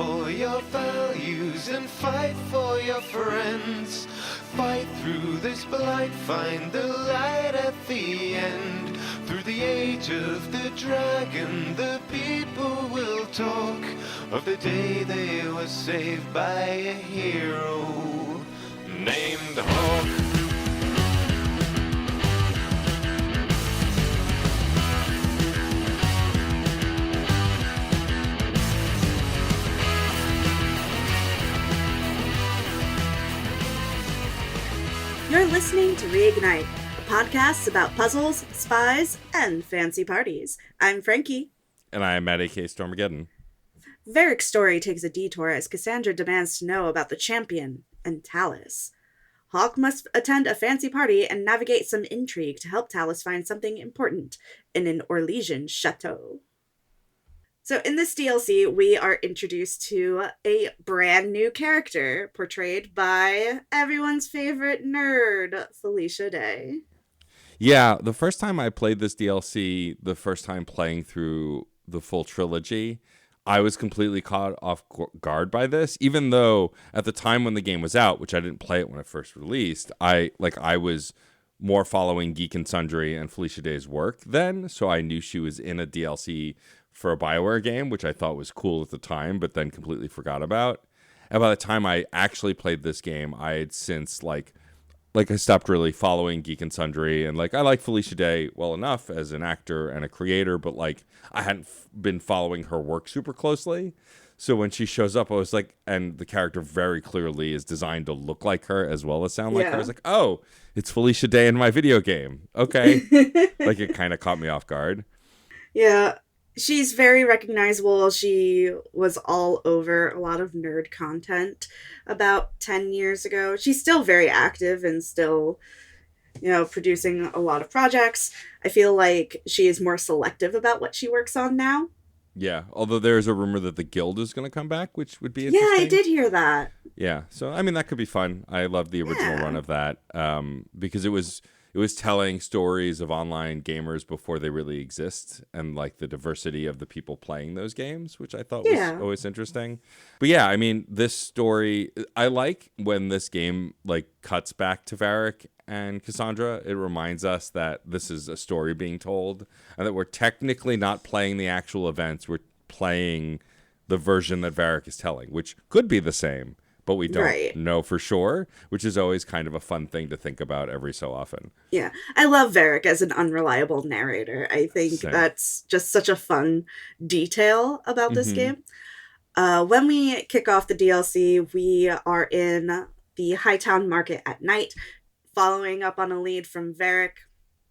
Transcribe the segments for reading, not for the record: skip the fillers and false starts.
for your values and fight for your friends. Fight through this blight, find the light at the end. Through the age of the dragon, the people will talk of the day they were saved by a hero named Hawk. You're listening to Reignite, a podcast about puzzles, spies, and fancy parties. I'm Frankie. And I am Matt A.K. Stormageddon. Varric's story takes a detour as Cassandra demands to know about the champion and Talus. Hawk must attend a fancy party and navigate some intrigue to help Talus find something important in an Orlesian chateau. So in this DLC, we are introduced to a brand new character portrayed by everyone's favorite nerd, Felicia Day. Yeah, the first time I played this DLC, the first time playing through the full trilogy, I was completely caught off guard by this, even though at the time when the game was out, which I didn't play it when it first released, I was more following Geek and Sundry and Felicia Day's work then, so I knew she was in a DLC for a BioWare game, which I thought was cool at the time, but then completely forgot about. And by the time I actually played this game, I had since I stopped really following Geek and Sundry, and I like Felicia Day well enough as an actor and a creator, but I hadn't been following her work super closely. So when she shows up, I was like, and the character very clearly is designed to look like her as well as sound like her. I was like, oh, it's Felicia Day in my video game. Okay. It kind of caught me off guard. Yeah. She's very recognizable. She was all over a lot of nerd content about 10 years ago. She's still very active and still, producing a lot of projects. I feel like she is more selective about what she works on now. Yeah, although there's a rumor that the Guild is going to come back, which would be interesting. Yeah, I did hear that. Yeah, so, that could be fun. I love the original run of that because it was telling stories of online gamers before they really exist and the diversity of the people playing those games, which I thought was always interesting. But yeah, this story, I like when this game cuts back to Varric and Cassandra. It reminds us that this is a story being told and that we're technically not playing the actual events. We're playing the version that Varric is telling, which could be the same, but we don't know for sure, which is always kind of a fun thing to think about every so often. Yeah, I love Varric as an unreliable narrator. I think that's just such a fun detail about this game. When we kick off the DLC, we are in the Hightown Market at night, following up on a lead from Varric.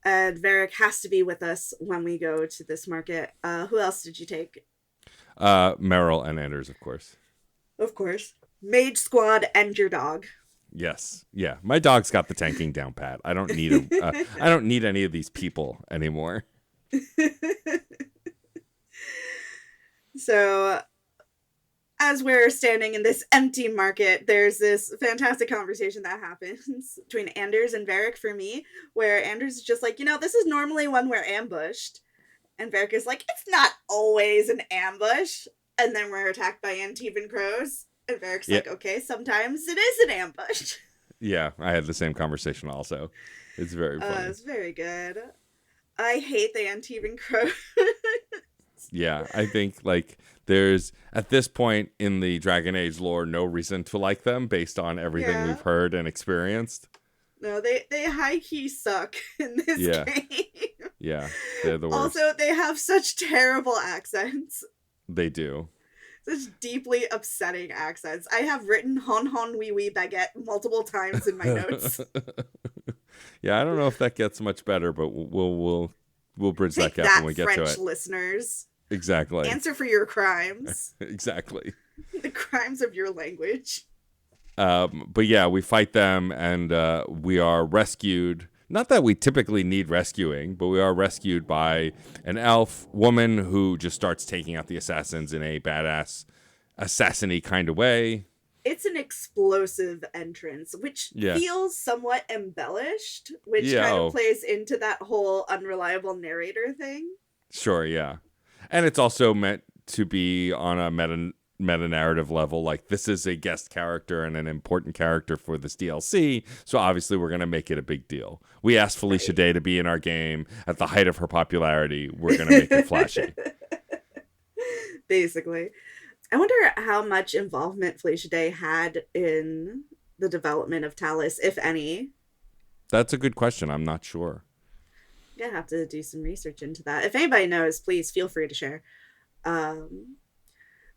And Varric has to be with us when we go to this market. Who else did you take? Meryl and Anders, of course. Of course. Mage Squad and your dog. Yes, yeah. My dog's got the tanking down pat. I don't need I don't need any of these people anymore. So, as we're standing in this empty market, there's this fantastic conversation that happens between Anders and Varric for me, where Anders is just like, this is normally when we're ambushed. And Varric is like, it's not always an ambush. And then we're attacked by Antivan crows. And Varric's like, okay, sometimes it is an ambush. Yeah, I had the same conversation also. It's very funny. It's very good. I hate the Antivan crows. Yeah, I think there's at this point in the Dragon Age lore no reason to like them based on everything we've heard and experienced. No, they high-key suck in this game. Yeah, they're the worst. Also, they have such terrible accents. They do. Such deeply upsetting accents. I have written hon hon wee wee baguette multiple times in my notes. Yeah, I don't know if that gets much better, but we'll bridge that gap when we get to it. French listeners. Exactly. Answer for your crimes. Exactly. The crimes of your language. But yeah, we fight them and we are rescued. Not that we typically need rescuing, but we are rescued by an elf woman who just starts taking out the assassins in a badass assassin-y kind of way. It's an explosive entrance, which feels somewhat embellished, which kind of plays into that whole unreliable narrator thing. Sure, yeah. And it's also meant to be on a meta narrative level, like this is a guest character and an important character for this DLC, so obviously we're going to make it a big deal. We asked Felicia Day to be in our game at the height of her popularity. We're going to make it flashy. Basically. I wonder how much involvement Felicia Day had in the development of Talus, if any. That's a good question. I'm not sure. I'm gonna have to do some research into that. If anybody knows, please feel free to share.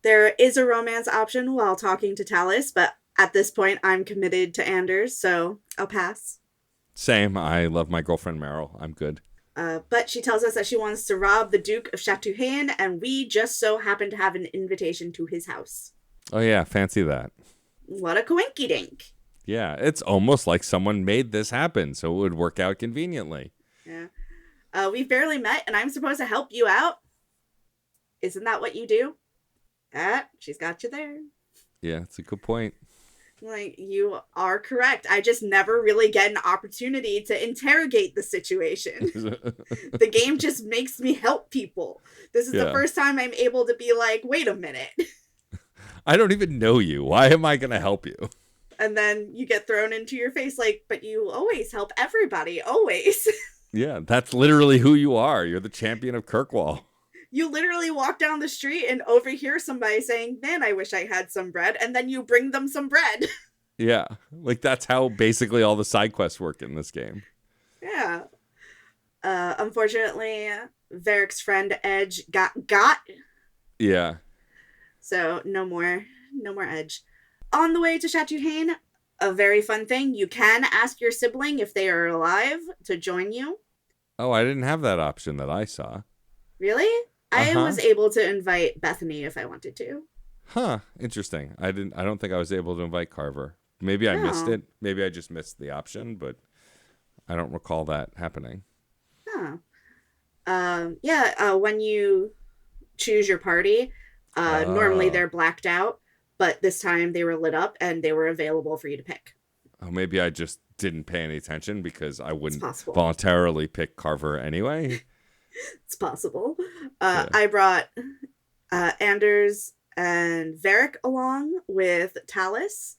There is a romance option while talking to Talus, but at this point, I'm committed to Anders, so I'll pass. Same. I love my girlfriend Meryl. I'm good. But she tells us that she wants to rob the Duke of Chatouhain, and we just so happen to have an invitation to his house. Oh, yeah. Fancy that. What a coinky dink. Yeah. It's almost like someone made this happen, so it would work out conveniently. Yeah. We've barely met, and I'm supposed to help you out. Isn't that what you do? She's got you there. Yeah, it's a good point. Like, you are correct. I just never really get an opportunity to interrogate the situation. The game just makes me help people. This is the first time I'm able to be like, wait a minute. I don't even know you. Why am I going to help you? And then you get thrown into your face like, but you always help everybody, always. Yeah, that's literally who you are. You're the champion of Kirkwall. You literally walk down the street and overhear somebody saying, man, I wish I had some bread. And then you bring them some bread. Yeah, like that's how basically all the side quests work in this game. Yeah. Unfortunately, Varric's friend Edge got. Yeah. So no more Edge. On the way to Chatouhain, a very fun thing. You can ask your sibling if they are alive to join you. Oh, I didn't have that option that I saw. Really? I was able to invite Bethany if I wanted to. Huh. Interesting. I don't think I was able to invite Carver. Maybe I missed it. Maybe I just missed the option, but I don't recall that happening. Huh. When you choose your party, normally they're blacked out, but this time they were lit up and they were available for you to pick. Oh, maybe I just didn't pay any attention because I wouldn't voluntarily pick Carver anyway. It's possible. I brought Anders and Varric along with Talus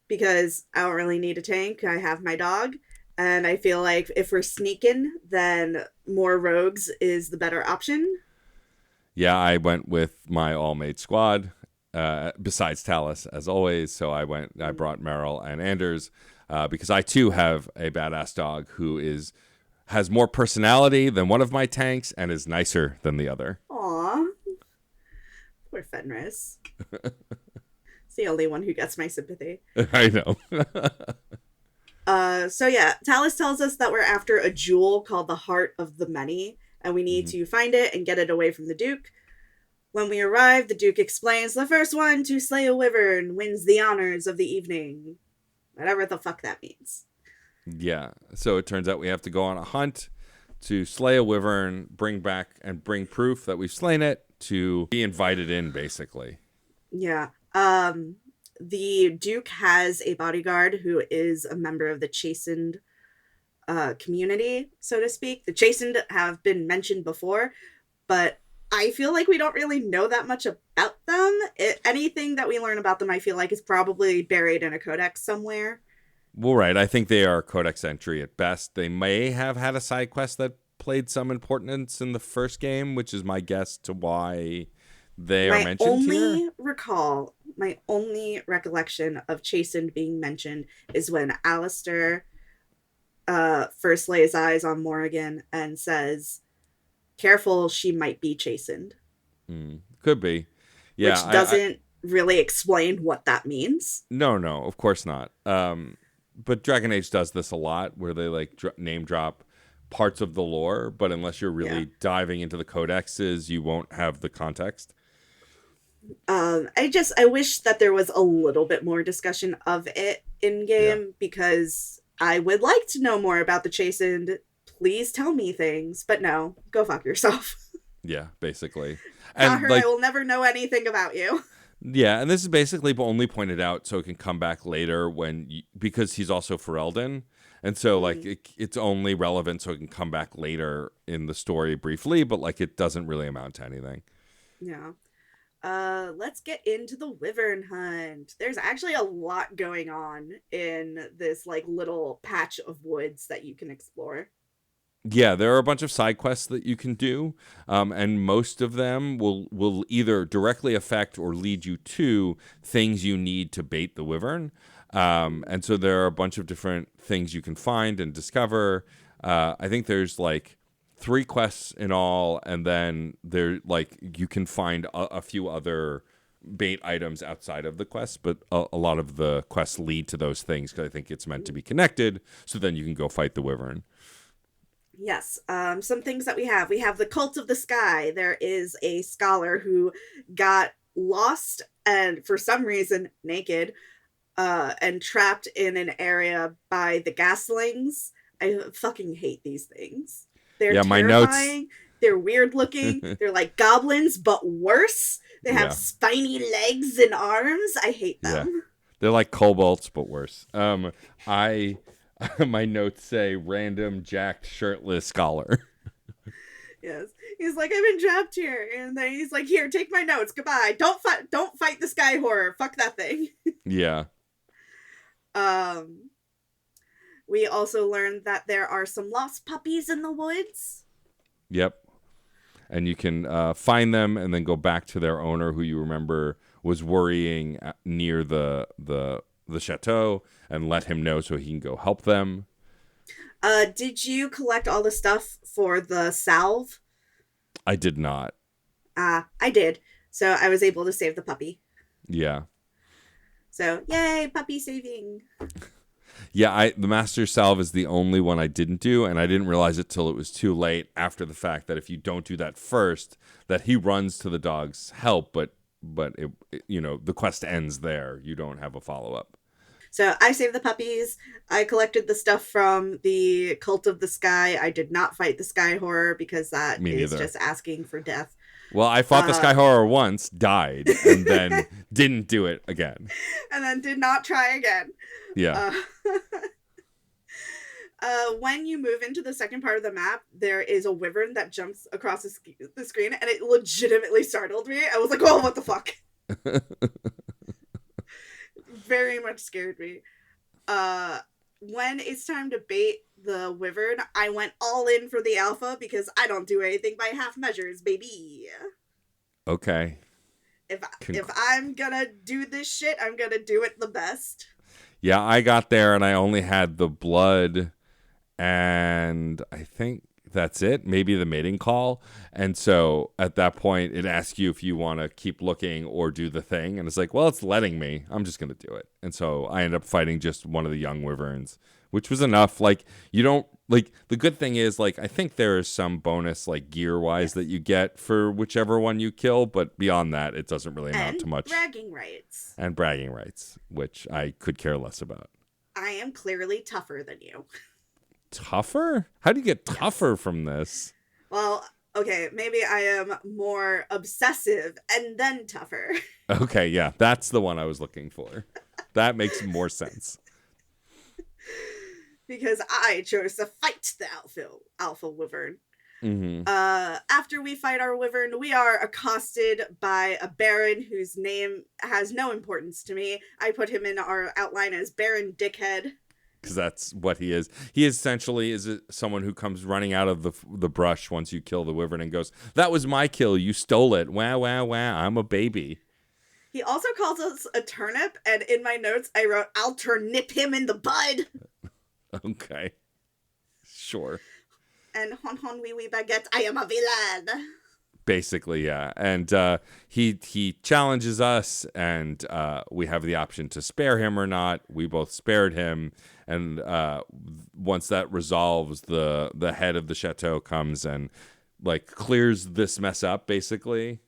because I don't really need a tank. I have my dog. And I feel like if we're sneaking, then more rogues is the better option. Yeah, I went with my all-made squad, besides Talus, as always. So I brought Meryl and Anders because I, too, have a badass dog who has more personality than one of my tanks and is nicer than the other. Aw. Poor Fenris. It's the only one who gets my sympathy. I know. Talus tells us that we're after a jewel called the Heart of the Many, and we need to find it and get it away from the Duke. When we arrive, the Duke explains the first one to slay a wyvern wins the honors of the evening. Whatever the fuck that means. Yeah, so it turns out we have to go on a hunt to slay a wyvern, bring proof that we've slain it to be invited in, basically. Yeah. The Duke has a bodyguard who is a member of the Chastened community, so to speak. The Chastened have been mentioned before, but I feel like we don't really know that much about them. Anything that we learn about them, I feel like, is probably buried in a codex somewhere. Well, right. I think they are codex entry at best. They may have had a side quest that played some importance in the first game, which is my guess to why they are mentioned here. My only recollection of Chastened being mentioned is when Alistair first lays eyes on Morrigan and says, careful, she might be chastened. Could be. Yeah, which doesn't really explain what that means. No, of course not. But Dragon Age does this a lot, where they like name drop parts of the lore, but unless you're really diving into the codexes, you won't have the context. I wish that there was a little bit more discussion of it in game because I would like to know more about the Chastened. Please tell me things, but no, go fuck yourself. Yeah, basically. Not her, I will never know anything about you. Yeah, and this is basically only pointed out so it can come back later because he's also Ferelden. And so, like, it's only relevant so it can come back later in the story briefly, but, like, it doesn't really amount to anything. Yeah. Let's get into the wyvern hunt. There's actually a lot going on in this like little patch of woods that you can explore. Yeah, there are a bunch of side quests that you can do, and most of them will either directly affect or lead you to things you need to bait the wyvern. And so there are a bunch of different things you can find and discover. I think there's like 3 quests in all, and then there like you can find a few other bait items outside of the quests, but a lot of the quests lead to those things because I think it's meant to be connected. So then you can go fight the wyvern. Yes, some things that we have. We have the Cult of the Sky. There is a scholar who got lost and for some reason naked and trapped in an area by the Gaslings. I fucking hate these things. They're Yeah, my notes. terrifying. They're weird looking. They're like goblins, but worse. They have Yeah. spiny legs and arms. I hate Yeah. them. They're like kobolds, but worse. I my notes say random jacked shirtless scholar. Yes. He's like, I've been trapped here. And then he's like, here, take my notes. Goodbye. Don't fight the sky horror. Fuck that thing. Yeah. We also learned that there are some lost puppies in the woods. Yep. And you can find them and then go back to their owner, who you remember was worrying near the chateau, and let him know so he can go help them. Did you collect all the stuff for the salve? I did not. I did. So I was able to save the puppy. Yeah. So yay, puppy saving. Yeah, the Master Salve is the only one I didn't do, and I didn't realize it till it was too late after the fact that if you don't do that first, that he runs to the dog's help, but it, the quest ends there. You don't have a follow-up. So I saved the puppies. I collected the stuff from the Cult of the Sky. I did not fight the Sky Horror because that Me is neither. just asking for death. Well, I fought the Sky Horror once, died, and then didn't do it again. And then did not try again. Yeah. When you move into the second part of the map, there is a wyvern that jumps across the screen, and it legitimately startled me. I was like, oh, what the fuck? Very much scared me. When it's time to bait the wyvern, I went all in for the alpha because I don't do anything by half measures, baby. Okay. If I'm gonna do this shit, I'm gonna do it the best. Yeah, I got there and I only had the blood and I think that's it. Maybe the mating call. And so at that point, it asks you if you want to keep looking or do the thing. And it's like, well, it's letting me. I'm just going to do it. And so I end up fighting just one of the young wyverns, which was enough. Like, you don't, like, the good thing is, like, I think there is some bonus, like, gear-wise that you get for whichever one you kill. But beyond that, it doesn't really amount to much. Bragging rights. And bragging rights, which I could care less about. I am clearly tougher than you. Tougher? How do you get tougher from this? Well, okay, maybe I am more obsessive and then tougher. Okay, yeah, that's the one I was looking for. That makes more sense. Because I chose to fight the alpha wyvern. Mm-hmm. After we fight our wyvern, we are accosted by a baron whose name has no importance to me. I put him in our outline as Baron Dickhead. Because that's what he is. He essentially is someone who comes running out of the brush once you kill the wyvern and goes, "That was my kill. You stole it. Wah, wah, wah. I'm a baby." He also calls us a turnip, and in my notes I wrote, "I'll turnip him in the bud." Okay. Sure. And hon hon wee wee baguette, I am a villain. Basically, yeah. And he challenges us, and we have the option to spare him or not. We both spared him. And once that resolves, the head of the chateau comes and like clears this mess up, basically.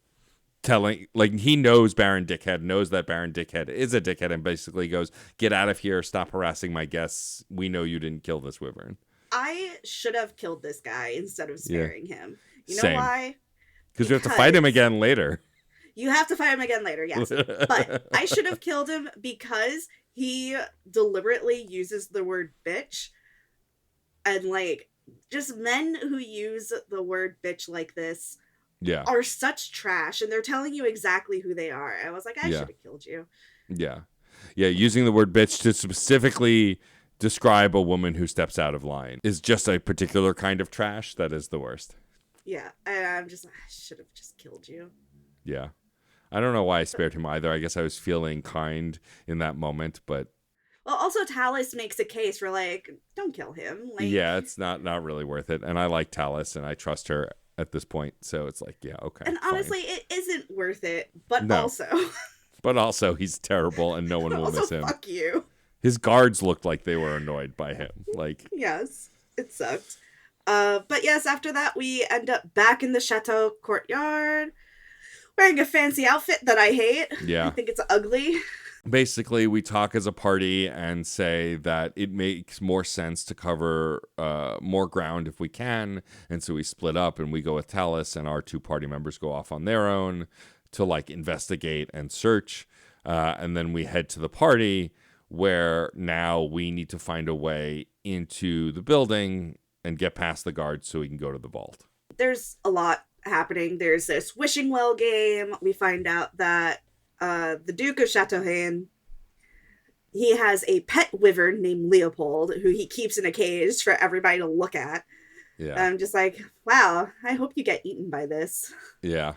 Telling, like, he knows Baron Dickhead, knows that Baron Dickhead is a dickhead, and basically goes, "Get out of here, stop harassing my guests. We know you didn't kill this wyvern." I should have killed this guy instead of sparing him. You know Same. why? Because we have to fight him again later. You have to fight him again later, yes. But I should have killed him because he deliberately uses the word bitch. And, like, just men who use the word bitch like this Yeah. are such trash, and they're telling you exactly who they are. I was like, I Yeah. should have killed you. Yeah. Yeah. Using the word bitch to specifically describe a woman who steps out of line is just a particular kind of trash that is the worst. Yeah, and I'm just like, I should have just killed you. Yeah. I don't know why I spared him either. I guess I was feeling kind in that moment, but Well, also Talus makes a case for like, don't kill him. Like, yeah, it's not really worth it. And I like Talus and I trust her at this point. So it's like, yeah, okay. and honestly, it isn't worth it. But No. also, But also he's terrible and no one will also miss him. fuck you. His guards looked like they were annoyed by him. Like, Yes, it sucked. But yes, after that, we end up back in the chateau courtyard, wearing a fancy outfit that I hate. yeah. I think it's ugly. Basically, we talk as a party and say that it makes more sense to cover more ground if we can. And so we split up and we go with Talus, and our 2 party members go off on their own to like investigate and search. And then we head to the party where now we need to find a way into the building and get past the guards so we can go to the vault. There's a lot happening. There's this wishing well game. We find out that the Duke of Chateauhain, he has a pet wyvern named Leopold, who he keeps in a cage for everybody to look at. Yeah. I'm just like, wow, I hope you get eaten by this. Yeah.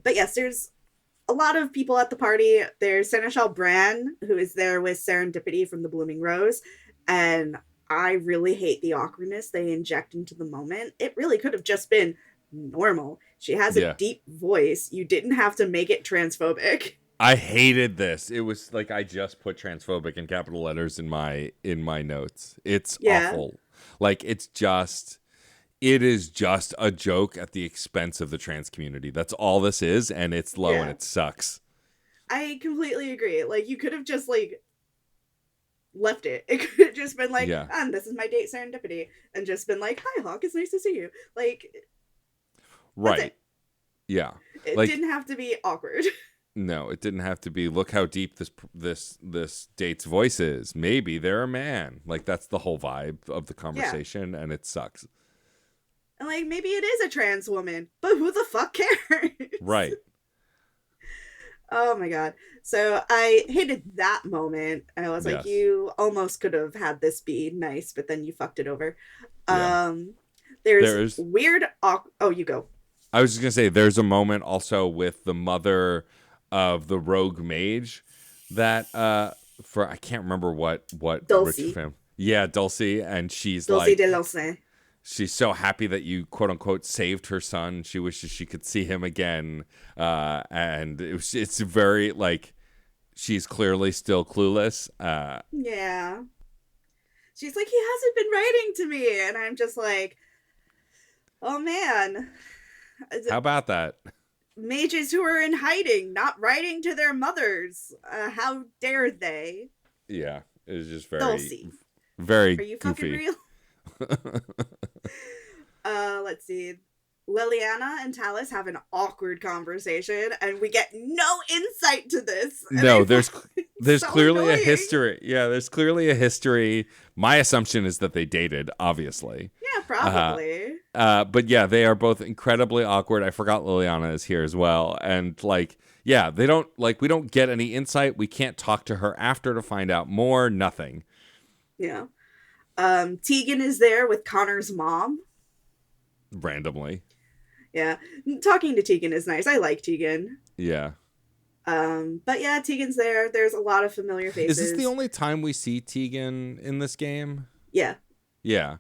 But yes, there's a lot of people at the party. There's Seneschal Bran, who is there with Serendipity from the Blooming Rose. And I really hate the awkwardness they inject into the moment. It really could have just been normal. She has a Yeah. deep voice. You didn't have to make it transphobic. I hated this. It was like I just put transphobic in capital letters in my notes. It's awful. Like it is just a joke at the expense of the trans community. That's all this is, and it's low and it sucks. I completely agree. Like you could have just like left it. It could have just been like, and this is my date Serendipity, and just been like, hi Hawk, it's nice to see you. Like right. Yeah. It like, didn't have to be awkward. No, it didn't have to be. Look how deep this date's voice is. Maybe they're a man. Like that's the whole vibe of the conversation, and it sucks. And like maybe it is a trans woman, but who the fuck cares? Right. Oh my god. So I hated that moment. I was like, you almost could have had this be nice, but then you fucked it over. Yeah. There's weird. Oh, you go. I was just gonna say there's a moment also with the mother of the rogue mage that for I can't remember what Dulcie. Yeah, Dulcie, and she's Dulcie like de Lossin. She's so happy that you quote unquote saved her son. She wishes she could see him again. And it's very like she's clearly still clueless. Yeah. She's like, he hasn't been writing to me, and I'm just like, oh man. How about that? Mages who are in hiding, not writing to their mothers. How dare they? Yeah, it was just very, Dulcie. very Are you goofy. fucking real? Let's see. Liliana and Talus have an awkward conversation, and we get no insight to this. No, there's so clearly annoying. a history. Yeah, there's clearly a history. My assumption is that they dated, obviously. Yeah, probably. But yeah, they are both incredibly awkward. I forgot Liliana is here as well. And like, yeah, we don't get any insight. We can't talk to her after to find out more. Nothing. Yeah. Tegan is there with Connor's mom. Randomly. Yeah. Talking to Tegan is nice. I like Tegan. Yeah. But yeah, Tegan's there. There's a lot of familiar faces. Is this the only time we see Tegan in this game? Yeah. Yeah.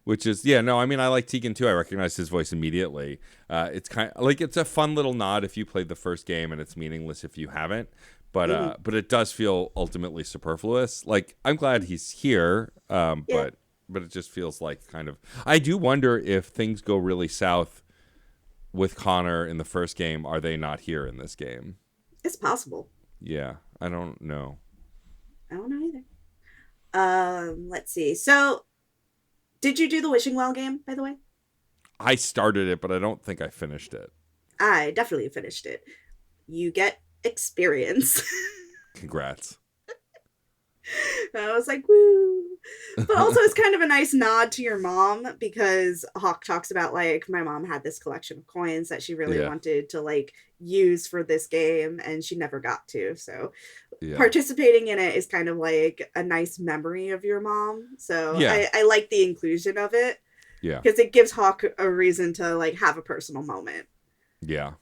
Which is, yeah, no, I mean, I like Tegan too. I recognize his voice immediately. It's kind of like, it's a fun little nod if you played the first game, and it's meaningless if you haven't. But but it does feel ultimately superfluous. Like, I'm glad he's here, but it just feels like kind of, I do wonder if things go really south with Connor in the first game, are they not here in this game? It's possible. Yeah, I don't know. I don't know either. Let's see. So, did you do the Wishing Well game, by the way? I started it, but I don't think I finished it. I definitely finished it. You get experience. Congrats. And I was like, woo. But also, it's kind of a nice nod to your mom because Hawk talks about, like, my mom had this collection of coins that she really Yeah. wanted to, like, use for this game and she never got to. So Yeah. participating in it is kind of like a nice memory of your mom. So Yeah. I like the inclusion of it Yeah. because it gives Hawk a reason to, like, have a personal moment. Yeah.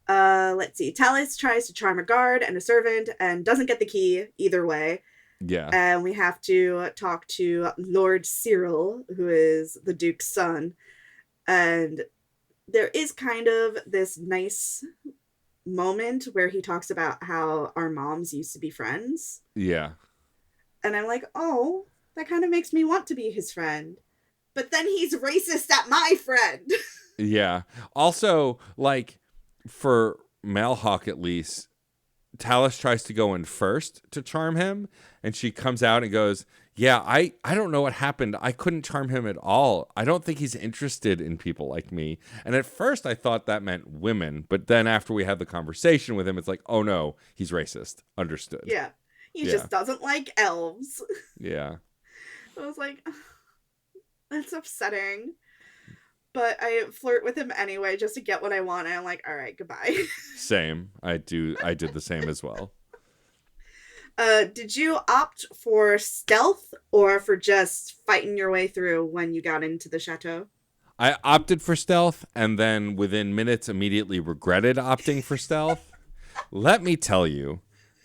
Let's see. Talus tries to charm a guard and a servant and doesn't get the key either way. Yeah. And we have to talk to Lord Cyril, who is the Duke's son. And there is kind of this nice moment where he talks about how our moms used to be friends. Yeah. And I'm like, oh, that kind of makes me want to be his friend. But then he's racist at my friend. Yeah. Also, like, for Malhawk at least, Talus tries to go in first to charm him, and she comes out and goes, yeah, I don't know what happened. I couldn't charm him at all. I don't think he's interested in people like me. And at first I thought that meant women, but then after we had the conversation with him, it's like, oh no, he's racist. Understood. Yeah. He Yeah. just doesn't like elves. Yeah. I was like, that's upsetting. But I flirt with him anyway just to get what I want. And I'm like, all right, goodbye. Same. I did the same as well. Did you opt for stealth or for just fighting your way through when you got into the chateau? I opted for stealth and then within minutes immediately regretted opting for stealth. Let me tell you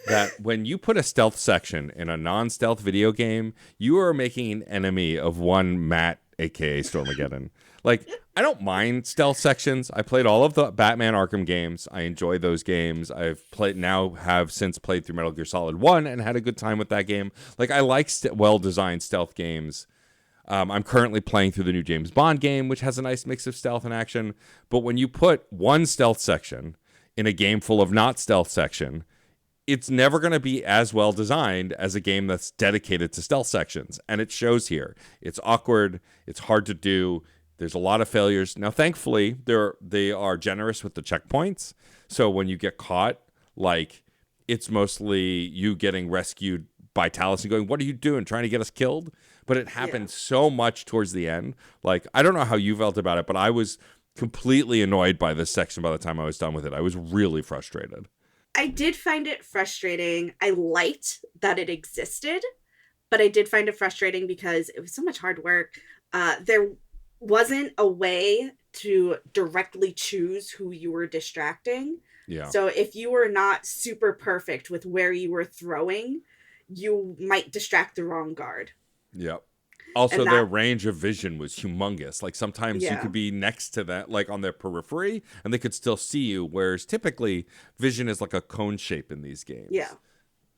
that when you put a stealth section in a non-stealth video game, you are making an enemy of one Matt, aka Stormageddon. Like, I don't mind stealth sections. I played all of the Batman Arkham games. I enjoy those games. Have since played through Metal Gear Solid 1 and had a good time with that game. Like, I like well-designed stealth games. I'm currently playing through the new James Bond game, which has a nice mix of stealth and action. But when you put one stealth section in a game full of not stealth section, it's never going to be as well designed as a game that's dedicated to stealth sections. And it shows here. It's awkward. It's hard to do. There's a lot of failures. Now, thankfully, they are generous with the checkpoints. So when you get caught, like, it's mostly you getting rescued by Talus and going, what are you doing? Trying to get us killed? But it happened so much towards the end. Like, I don't know how you felt about it, but I was completely annoyed by this section by the time I was done with it. I was really frustrated. I did find it frustrating. I liked that it existed, but I did find it frustrating because it was so much hard work. There wasn't a way to directly choose who you were distracting. Yeah. So if you were not super perfect with where you were throwing, you might distract the wrong guard. Yep. Also, And their that- range of vision was humongous. Like, sometimes you Yeah. could be next to that, like on their periphery, and they could still see you, whereas typically vision is like a cone shape in these games. Yeah.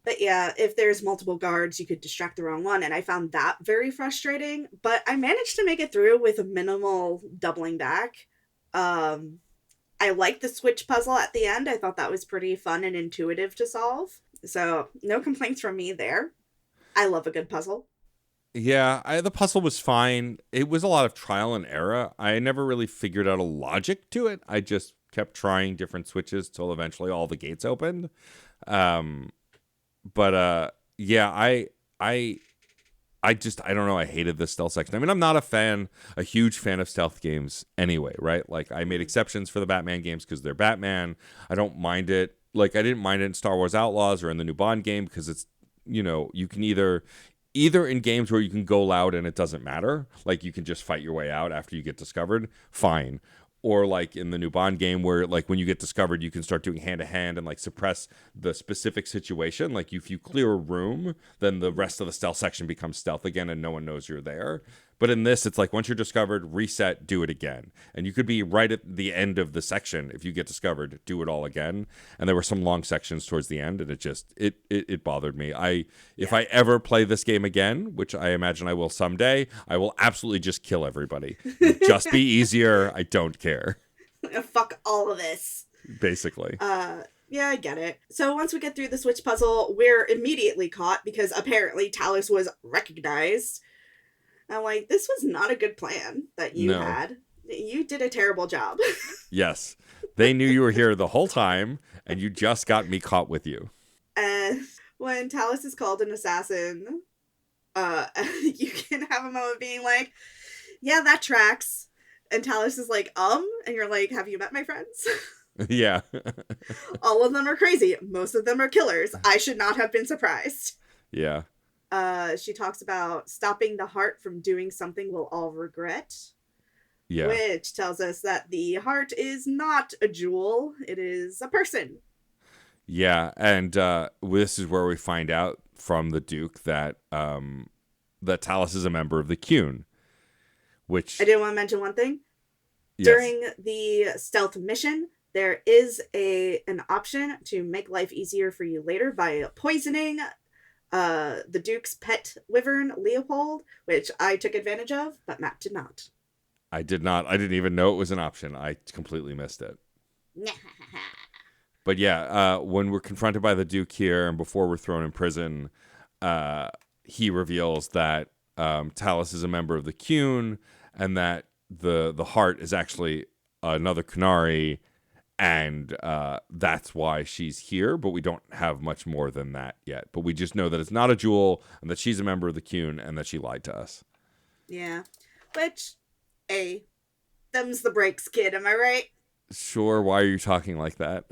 But yeah, if there's multiple guards, you could distract the wrong one. And I found that very frustrating. But I managed to make it through with a minimal doubling back. I liked the switch puzzle at the end. I thought that was pretty fun and intuitive to solve. So no complaints from me there. I love a good puzzle. Yeah, the puzzle was fine. It was a lot of trial and error. I never really figured out a logic to it. I just kept trying different switches till eventually all the gates opened. Yeah, I don't know. I hated the stealth section. I mean, I'm not a huge fan of stealth games anyway, right? Like, I made exceptions for the Batman games because they're Batman. I don't mind it. Like, I didn't mind it in Star Wars Outlaws or in the new Bond game because it's, you can either in games where you can go loud and it doesn't matter, like you can just fight your way out after you get discovered, fine. Or like in the new Bond game where, like, when you get discovered, you can start doing hand-to-hand and like suppress the specific situation. Like, if you clear a room, then the rest of the stealth section becomes stealth again and no one knows you're there. But in this, it's like once you're discovered, reset, do it again. And you could be right at the end of the section. If you get discovered, do it all again. And there were some long sections towards the end, and it just, it bothered me. If I ever play this game again, which I imagine I will someday, I will absolutely just kill everybody. Just be easier. I don't care. Fuck all of this. Basically. Yeah, I get it. So once we get through the switch puzzle, we're immediately caught because apparently Talus was recognized. I'm like, this was not a good plan that you had. You did a terrible job. Yes. They knew you were here the whole time, and you just got me caught with you. when Talus is called an assassin, you can have a moment being like, yeah, that tracks. And Talus is like, and you're like, have you met my friends? Yeah. All of them are crazy. Most of them are killers. I should not have been surprised. Yeah. She talks about stopping the heart from doing something we'll all regret. Yeah. Which tells us that the heart is not a jewel. It is a person. Yeah. And this is where we find out from the Duke that that Talus is a member of the Qun. Which I did want to mention one thing. yes. During the stealth mission, there is an option to make life easier for you later by poisoning the Duke's pet wyvern, Leopold, which I took advantage of, but Matt did not. I did not. I didn't even know it was an option. I completely missed it. But yeah, when we're confronted by the Duke here and before we're thrown in prison, he reveals that Talus is a member of the Qun and that the heart is actually another Qunari, and that's why she's here. But we don't have much more than that yet. But we just know that it's not a jewel and that she's a member of the Qun and that she lied to us. Yeah. Which, them's the breaks, kid. Am I right? Sure. Why are you talking like that?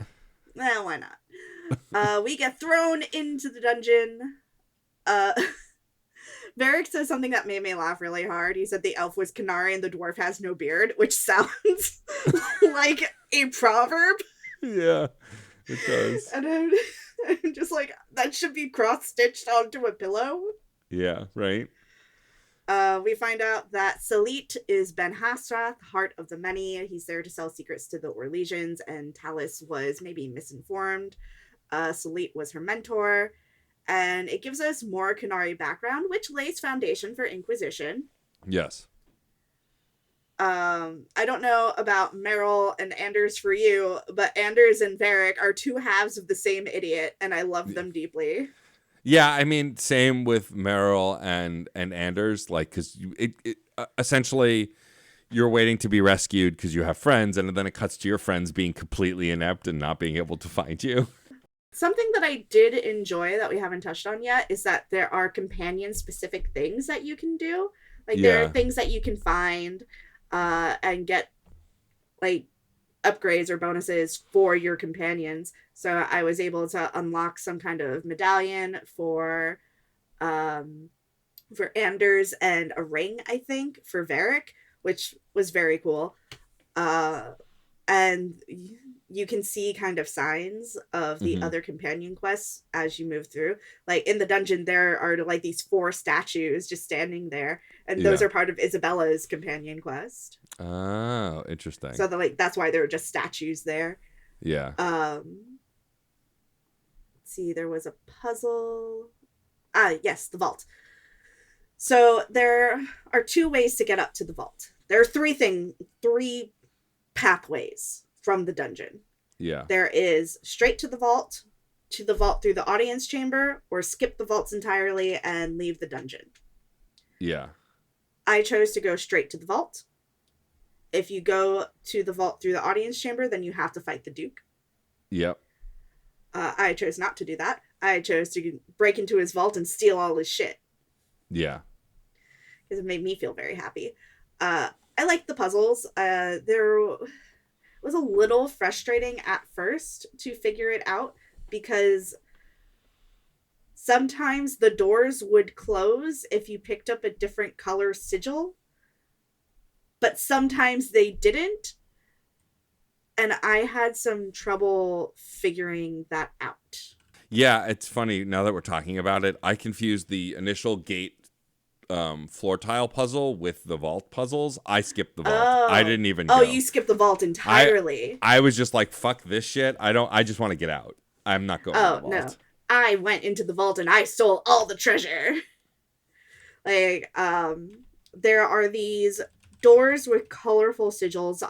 Well, why not? We get thrown into the dungeon. Varric says something that made me laugh really hard. He said the elf was Qunari and the dwarf has no beard, which sounds like a proverb. Yeah, it does. And I'm just like, that should be cross-stitched onto a pillow. Yeah, right? We find out that Salit is Ben Hastrath, Heart of the Many. He's there to sell secrets to the Orlesians, and Talus was maybe misinformed. Salit was her mentor. And it gives us more Qunari background, which lays foundation for Inquisition. Yes. I don't know about Meryl and Anders for you, but Anders and Varric are two halves of the same idiot, and I love them deeply. Yeah, I mean, same with Meryl and Anders, like, because essentially you're waiting to be rescued because you have friends, and then it cuts to your friends being completely inept and not being able to find you. Something that I did enjoy that we haven't touched on yet is that there are companion-specific things that you can do. Like, there are things that you can find and get, like, upgrades or bonuses for your companions. So I was able to unlock some kind of medallion for Anders and a ring, I think, for Varric, which was very cool. And you can see kind of signs of the other companion quests as you move through. Like in the dungeon, there are like these 4 statues just standing there, and those are part of Isabella's companion quest. Oh, interesting. So that's why there are just statues there. Yeah. Let's see, there was a puzzle. Yes, the vault. So there are 2 ways to get up to the vault. There are 3 pathways from the dungeon. Yeah. There is straight to the vault through the audience chamber, or skip the vaults entirely and leave the dungeon. Yeah. I chose to go straight to the vault. If you go to the vault through the audience chamber, then you have to fight the Duke. Yep. I chose not to do that. I chose to break into his vault and steal all his shit. Yeah. Because it made me feel very happy. I liked the puzzles. There was a little frustrating at first to figure it out, because sometimes the doors would close if you picked up a different color sigil, but sometimes they didn't. And I had some trouble figuring that out. Yeah, it's funny now that we're talking about it. I confused the initial gate floor tile puzzle with the vault puzzles. I skipped the vault. I didn't even go. You skipped the vault entirely. I was just like, fuck this shit. I just want to get out. I'm not going to the vault. No. I went into the vault and I stole all the treasure. Like, there are these doors with colorful sigils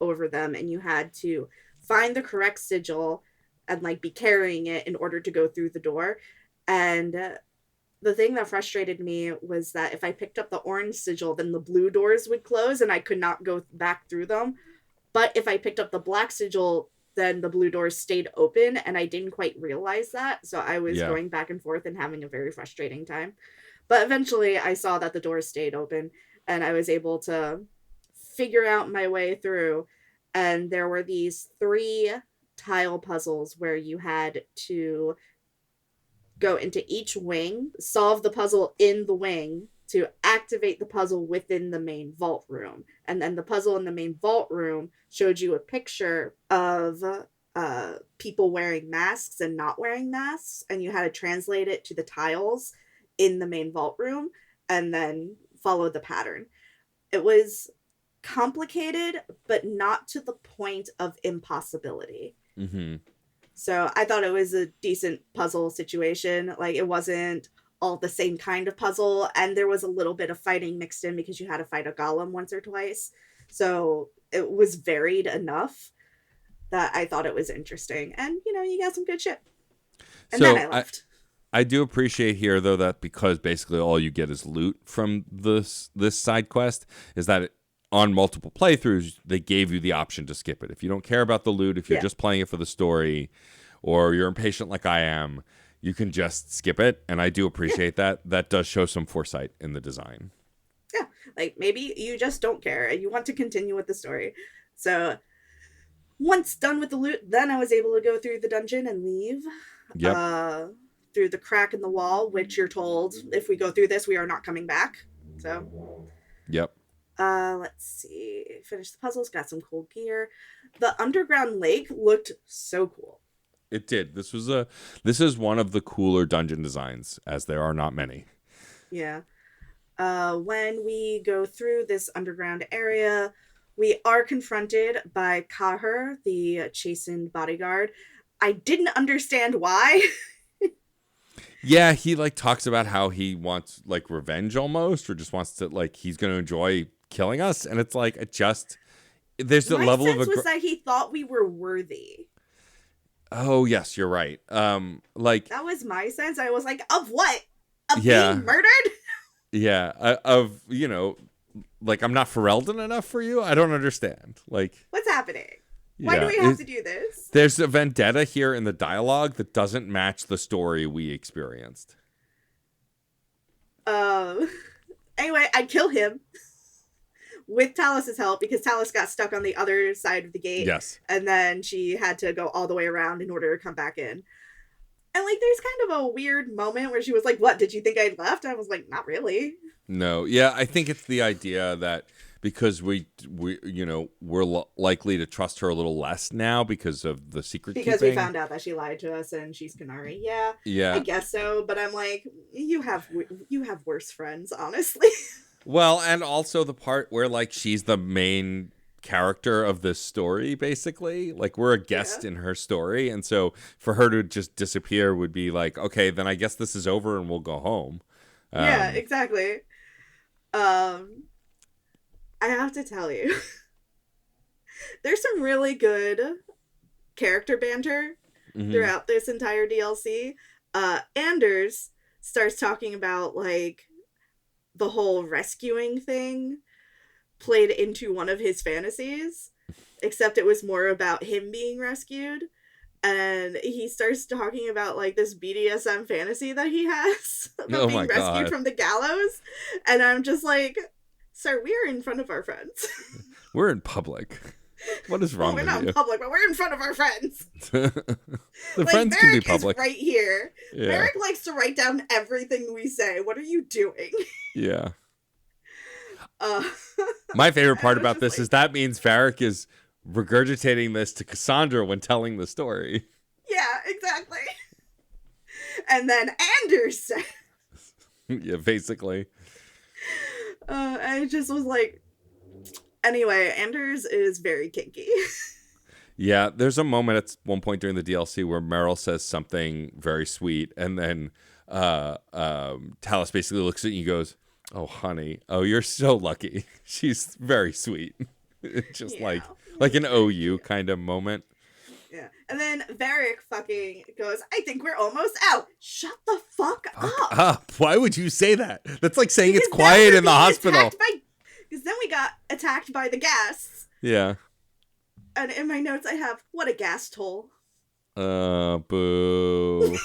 over them, and you had to find the correct sigil and like be carrying it in order to go through the door. And the thing that frustrated me was that if I picked up the orange sigil, then the blue doors would close and I could not go back through them. But if I picked up the black sigil, then the blue doors stayed open, and I didn't quite realize that. So I was Yeah. going back and forth and having a very frustrating time. But eventually I saw that the doors stayed open, and I was able to figure out my way through. And there were these 3 tile puzzles where you had to go into each wing, solve the puzzle in the wing to activate the puzzle within the main vault room. And then the puzzle in the main vault room showed you a picture of people wearing masks and not wearing masks, and you had to translate it to the tiles in the main vault room and then follow the pattern. It was complicated, but not to the point of impossibility. Mm-hmm. So I thought it was a decent puzzle situation. Like, it wasn't all the same kind of puzzle, and there was a little bit of fighting mixed in because you had to fight a golem once or twice. So it was varied enough that I thought it was interesting. And, you know, you got some good shit. And So then I left. I do appreciate here, though, that because basically all you get is loot from this side quest, is that on multiple playthroughs, they gave you the option to skip it. If you don't care about the loot, if you're just playing it for the story, or you're impatient like I am, you can just skip it. And I do appreciate that. That does show some foresight in the design. Yeah, like maybe you just don't care and you want to continue with the story. So once done with the loot, then I was able to go through the dungeon and leave. Yep. Through the crack in the wall, which you're told, if we go through this, we are not coming back. So Yep. let's see. Finished the puzzles, got some cool gear. The underground lake looked so cool. It did. This is one of the cooler dungeon designs, as there are not many. Yeah. When we go through this underground area, we are confronted by Kahir, the chastened bodyguard. I didn't understand why. Yeah, he like talks about how he wants like revenge almost, or just wants to like he's going to enjoy killing us, and it's like there's the My level sense of was that he thought we were worthy. Oh yes, you're right. Like That was my sense. I was like, of what? Of Yeah. being murdered? yeah, of like I'm not Ferelden enough for you. I don't understand. Like What's happening? Why do yeah, we have to do this? There's a vendetta here in the dialogue that doesn't match the story we experienced. Anyway, I kill him with Talus's help because Talus got stuck on the other side of the gate. Yes. And then she had to go all the way around in order to come back in. And like, there's kind of a weird moment where she was like, "What? Did you think I'd left?" I was like, "Not really." No. Yeah, I think it's the idea that because we're likely to trust her a little less now because of the secret Because keeping. we found out that she lied to us and she's Canary. Yeah, I Yeah. guess so. But I'm like, you have worse friends, honestly. Well, and also the part where like she's the main character of this story, basically. Like we're a guest in her story, and so for her to just disappear would be like, okay, then I guess this is over and we'll go home. Yeah, exactly. I have to tell you, there's some really good character banter Mhm. throughout this entire DLC. Anders starts talking about like the whole rescuing thing played into one of his fantasies, except it was more about him being rescued. And he starts talking about like this BDSM fantasy that he has about Oh being my rescued God. from the gallows. And I'm just like, sir, we are in front of our friends. We're in public. What is wrong We're with not you? in public, but we're in front of our friends. The Like, friends can be Varric public. is right here. Yeah. Varric likes to write down everything we say. What are you doing? Yeah. Uh, My favorite part I was about just this like- is that means Varric is regurgitating this to Cassandra when telling the story. yeah, exactly. And then Anders said, Yeah, basically. I just was like, anyway, Anders is very kinky. Yeah, there's a moment at one point during the DLC where Meryl says something very sweet, and then Talus basically looks at you and goes, "Oh, honey, oh, you're so lucky. She's very sweet." Just Yeah. like an OU kind of moment. Yeah. And then Varric fucking goes, I think we're almost out. Shut the fuck up. Up. Why would you say that? That's like saying it's Because then quiet we're in the being hospital. Because then we got attacked by the guests. Yeah. And in my notes I have, what a gas toll. Boo.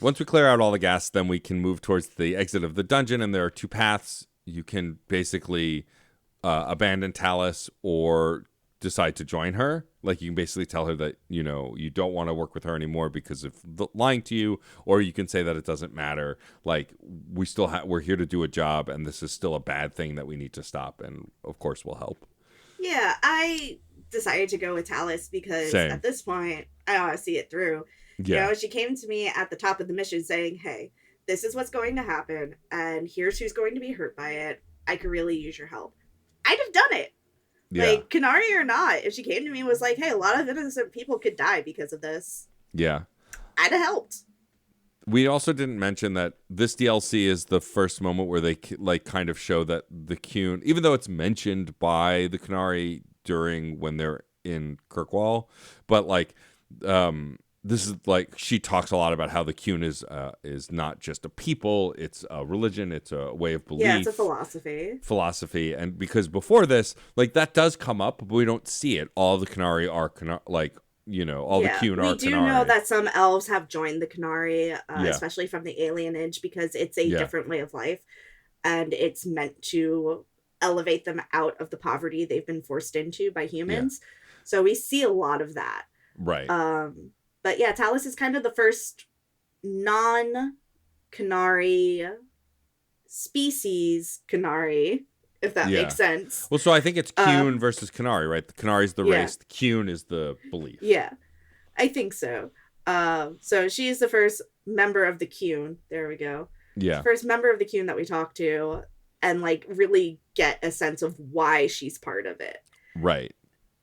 Once we clear out all the gas, then we can move towards the exit of the dungeon, and there are two paths. You can basically abandon Talus or decide to join her. Like, you can basically tell her that, you know, you don't want to work with her anymore because of lying to you, or you can say that it doesn't matter. Like, we're here to do a job, and this is still a bad thing that we need to stop, and of course we'll help. Yeah, I decided to go with Talus because Same. at this point, I want to see it through. Yeah. You know, she came to me at the top of the mission saying, hey, this is what's going to happen, and here's who's going to be hurt by it. I could really use your help. I'd have done it. Yeah. Like, Qunari or not, if she came to me and was like, hey, a lot of innocent people could die because of this, Yeah. I'd have helped. We also didn't mention that this DLC is the first moment where they like kind of show that the Qun, even though it's mentioned by the Qunari during when they're in Kirkwall, but like this is like, she talks a lot about how the Qun is not just a people, it's a religion, it's a way of belief. Yeah, it's a philosophy. And because before this, like, that does come up, but we don't see it. All the Qunari are like, you know, all the Qun are Qunari. We do know that some elves have joined the Qunari, Yeah. especially from the alienage, because it's a Yeah. different way of life, and it's meant to elevate them out of the poverty they've been forced into by humans. So we see a lot of that. Right. But yeah, Talus is kind of the first non-Qunari species Qunari, if that Yeah. makes sense. Well, so I think it's Qun versus Qunari, right? The Qunari's the Yeah. race, the Qun is the belief. Yeah, I think so. So she is the first member of the Qun. There we go. Yeah. First member of the Qun that we talk to, and like really get a sense of why she's part of it. Right.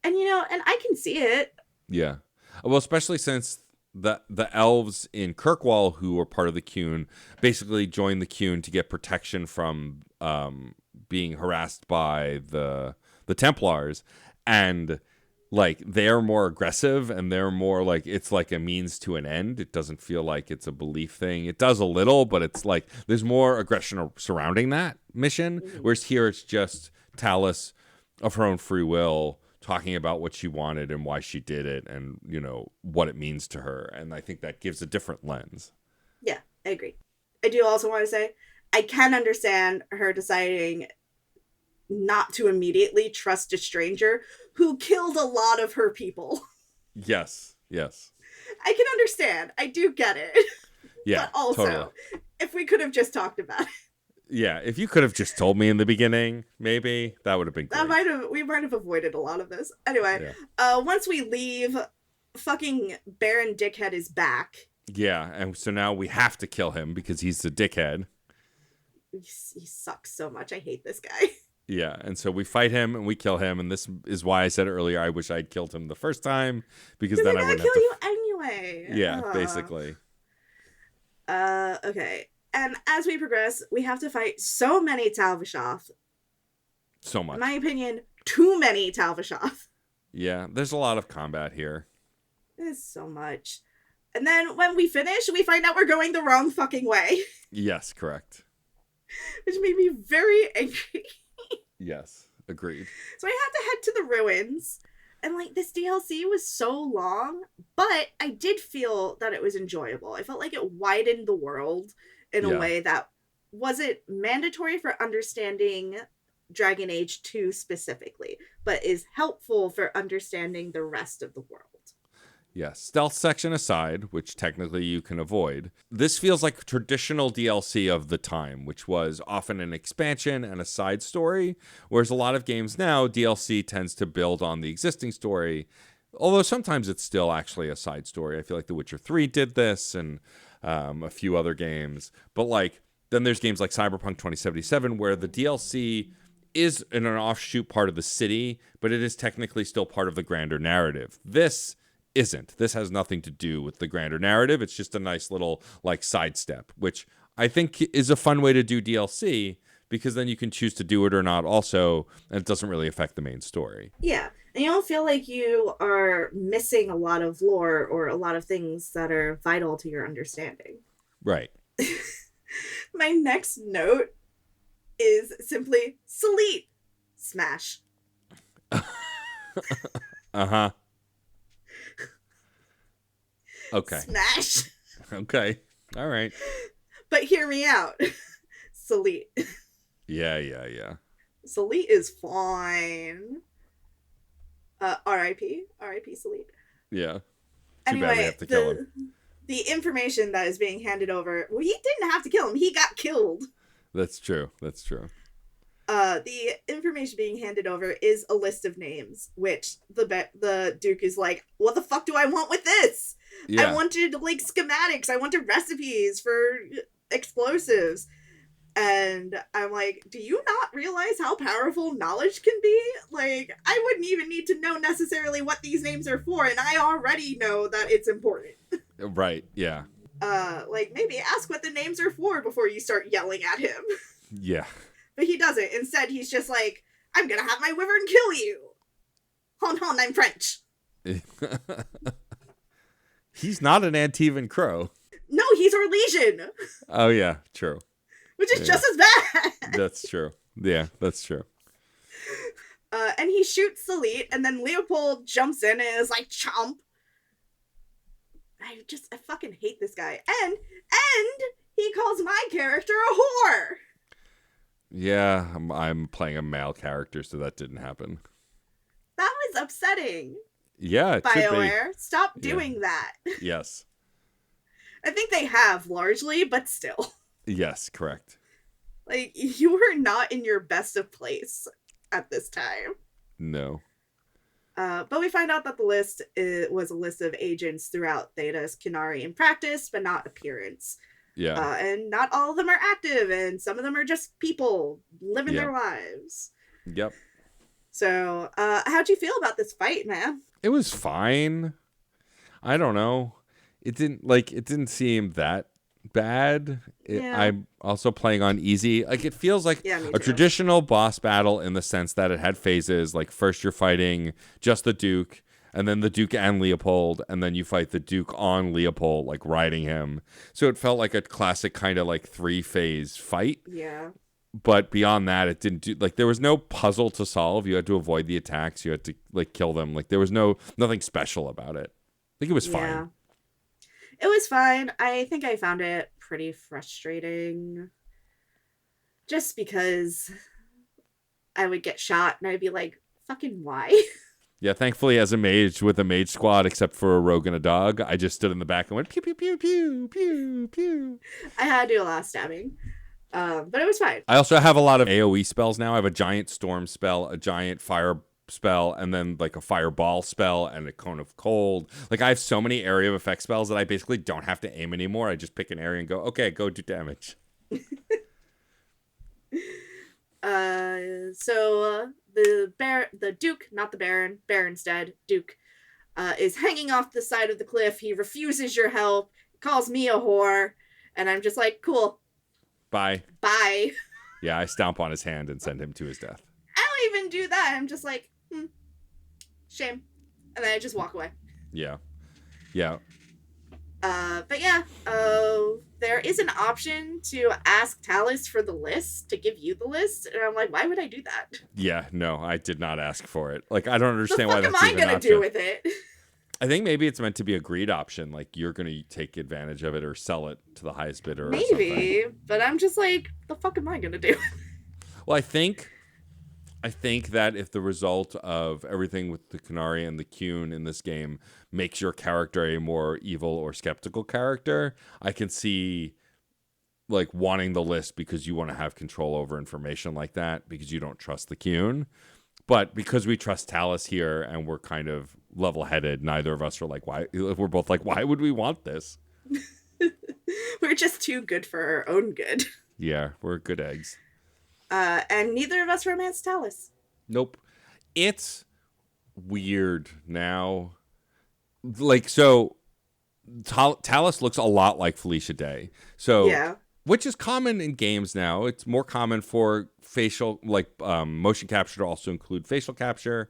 And you know, and I can see it. Yeah. Well, especially since the elves in Kirkwall, who are part of the Qun, basically joined the Qun to get protection from being harassed by the Templars, and like, they're more aggressive, and they're more like, it's like a means to an end. It doesn't feel like it's a belief thing. It does a little, but it's like there's more aggression surrounding that mission. Mm-hmm. Whereas here it's just Talus of her own free will talking about what she wanted and why she did it, and, you know, what it means to her. And I think that gives a different lens. Yeah, I agree. I do also want to say, I can understand her deciding not to immediately trust a stranger who killed a lot of her people. Yes. I can understand. I do get it. Yeah. But also, totally. if we could have just talked about it, Yeah, if you could have just told me in the beginning, maybe that would have been great. we might have avoided a lot of this. Anyway, Yeah. Once we leave, fucking Baron Dickhead is back. Yeah, and so now we have to kill him because he's the dickhead. He sucks so much. I hate this guy. Yeah, and so we fight him and we kill him, and this is why I said earlier I wish I'd killed him the first time, because then I gotta wouldn't kill have to. you anyway. Yeah, basically. Okay. And as we progress, we have to fight so many Tal-Vashoth. So much. In my opinion, too many Tal-Vashoth. Yeah, there's a lot of combat here. There's so much. And then when we finish, we find out we're going the wrong fucking way. Yes, correct. Which made me very angry. Yes, agreed. So I had to head to the ruins. And like, this DLC was so long, but I did feel that it was enjoyable. I felt like it widened the world in a way that wasn't mandatory for understanding Dragon Age 2 specifically, but is helpful for understanding the rest of the world. Yes, stealth section aside, which technically you can avoid, this feels like traditional DLC of the time, which was often an expansion and a side story, whereas a lot of games now, DLC tends to build on the existing story, although sometimes it's still actually a side story. I feel like The Witcher 3 did this, and a few other games. But like, then there's games like Cyberpunk 2077, where the DLC is an offshoot part of the city, but it is technically still part of the grander narrative. This isn't. This has nothing to do with the grander narrative. It's just a nice little like sidestep, which I think is a fun way to do DLC, because then you can choose to do it or not also, and it doesn't really affect the main story. Yeah, and you don't feel like you are missing a lot of lore or a lot of things that are vital to your understanding. Right. My next note is simply Selite. Smash. Uh-huh. Okay. Smash. Okay. All right. But hear me out. Salit. Yeah. Salit is fine. R.I.P. R.I.P. Salit. Yeah. Too bad we Anyway, have to kill him. the information that is being handed over. Well, he didn't have to kill him. He got killed. That's true. The information being handed over is a list of names, which the Duke is like, what the fuck do I want with this? Yeah. I wanted like schematics. I wanted recipes for explosives. And I'm like, do you not realize how powerful knowledge can be? Like, I wouldn't even need to know necessarily what these names are for, and I already know that it's important. Right. Yeah. Like, maybe ask what the names are for before you start yelling at him. Yeah. But he doesn't. Instead, he's just like, I'm gonna have my wyvern kill you. Hon hon, I'm French. He's not an Antivan Crow. No, he's Orlesian, Oh yeah, true. which is Yeah. just as bad. That's true. Yeah, that's true. And he shoots Salit, and then Leopold jumps in and is like, chomp. I fucking hate this guy. And he calls my character a whore. Yeah, I'm playing a male character, so that didn't happen. That was upsetting. Yeah, it should BioWare, stop Yeah. doing that. be. Yes. I think they have largely, but still. Yes, correct. Like, you were not in your best of place at this time. No. But we find out that the list was a list of agents throughout Theta's Kenari in practice, but not appearance. Yeah. And not all of them are active, and some of them are just people living their lives. Yep. So, how'd you feel about this fight, man? It was fine. I don't know. It didn't seem that bad. Yeah. I'm also playing on easy. Like, it feels like Yeah, me a too. traditional boss battle in the sense that it had phases. Like, first you're fighting just the Duke, and then the Duke and Leopold, and then you fight the Duke on Leopold, like riding him. So it felt like a classic kind of like 3-phase fight. Yeah. But beyond that, it didn't do, like, there was no puzzle to solve. You had to avoid the attacks. You had to like kill them. Like, there was nothing special about it. I think it was fine. Yeah. It was fine. I think I found it pretty frustrating. Just because I would get shot and I'd be like, fucking why? Yeah, thankfully, as a mage with a mage squad, except for a rogue and a dog, I just stood in the back and went pew pew pew pew pew pew. I had to do a lot of stabbing. But it was fine. I also have a lot of AoE spells now. I have a giant storm spell, a giant fire spell, and then like a fireball spell and a cone of cold. Like, I have so many area of effect spells that I basically don't have to aim anymore. I just pick an area and go, okay, go do damage. So the Duke, not the Baron's dead, Duke, is hanging off the side of the cliff. He refuses your help, calls me a whore, and I'm just like, cool, Bye. bye. Yeah, I stomp on his hand and send him to his death. I don't even do that. I'm just like, shame. And then I just walk away. Yeah. But yeah, there is an option to ask Talus for the list, to give you the list, and I'm like, why would I do that? Yeah, no, I did not ask for it. Like, I don't understand The why fuck am that's I even an gonna option. do with it? I think maybe it's meant to be a greed option. Like, you're going to take advantage of it or sell it to the highest bidder or something. Maybe, but I'm just like, the fuck am I gonna do? Well, I think that if the result of everything with the Canary and the Cune in this game makes your character a more evil or skeptical character, I can see like wanting the list because you want to have control over information like that because you don't trust the Cune. But because we trust Talus here and we're kind of level-headed, neither of us are like, why? We're both like, why would we want this? We're just too good for our own good. Yeah, we're good eggs. And neither of us romance Talus. Nope. It's weird now. Like, so Talus looks a lot like Felicia Day. So, Yeah. which is common in games now. It's more common for facial, like motion capture to also include facial capture.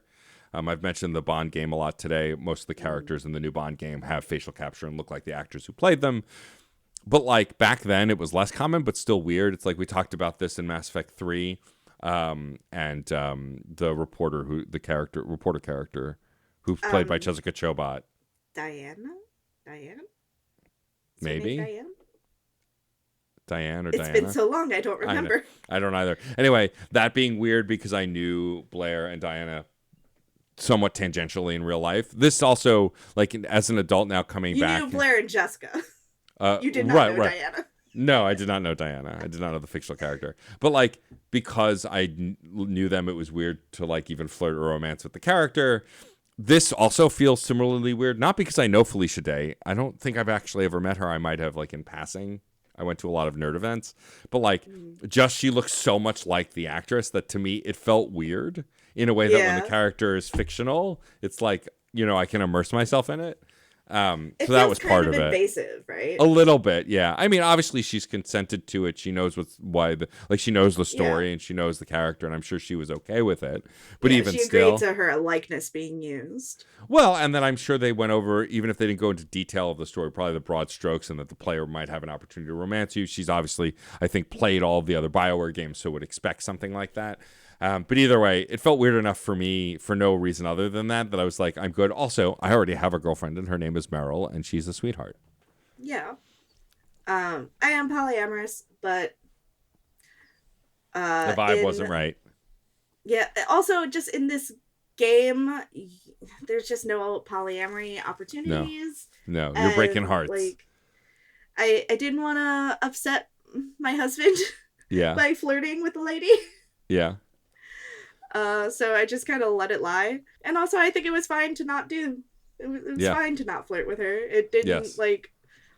I've mentioned the Bond game a lot today. Most of the characters in the new Bond game have facial capture and look like the actors who played them. But like back then, it was less common, but still weird. It's like we talked about this in Mass Effect 3. and the reporter character who's played by Jessica Chobot. Diana? Is her Maybe name Diane? Diane or It's Diana. been so long, I don't remember. I don't either. Anyway, that being weird because I knew Blair and Diana somewhat tangentially in real life. This also, like, as an adult now coming You back. knew Blair and Jessica. You did not know Diana. No, I did not know Diana. I did not know the fictional character. But, like, because I knew them, it was weird to, like, even flirt or romance with the character. This also feels similarly weird. Not because I know Felicia Day. I don't think I've actually ever met her. I might have, like, in passing. I went to a lot of nerd events. But, like, just she looks so much like the actress that, to me, it felt weird in a way that when the character is fictional, it's like, you know, I can immerse myself in it. So that was part of it. Invasive, right? A little bit, yeah. I mean, obviously she's consented to it. She knows she knows the story and she knows the character, and I'm sure she was okay with it. But even she still, agreed to her likeness being used. well, and then I'm sure they went over, even if they didn't go into detail of the story, probably the broad strokes, and that the player might have an opportunity to romance you. She's obviously, I think, played all of the other BioWare games, so would expect something like that. But either way, it felt weird enough for me for no reason other than that I was like, I'm good. Also, I already have a girlfriend, and her name is Meryl, and she's a sweetheart. Yeah. I am polyamorous, but the vibe wasn't right. Yeah. Also, just in this game, there's just no polyamory opportunities. No, you're breaking hearts. Like, I didn't want to upset my husband by flirting with the lady. Yeah. So I just kind of let it lie. And also, I think it was fine to not do. It was fine to not flirt with her. It didn't,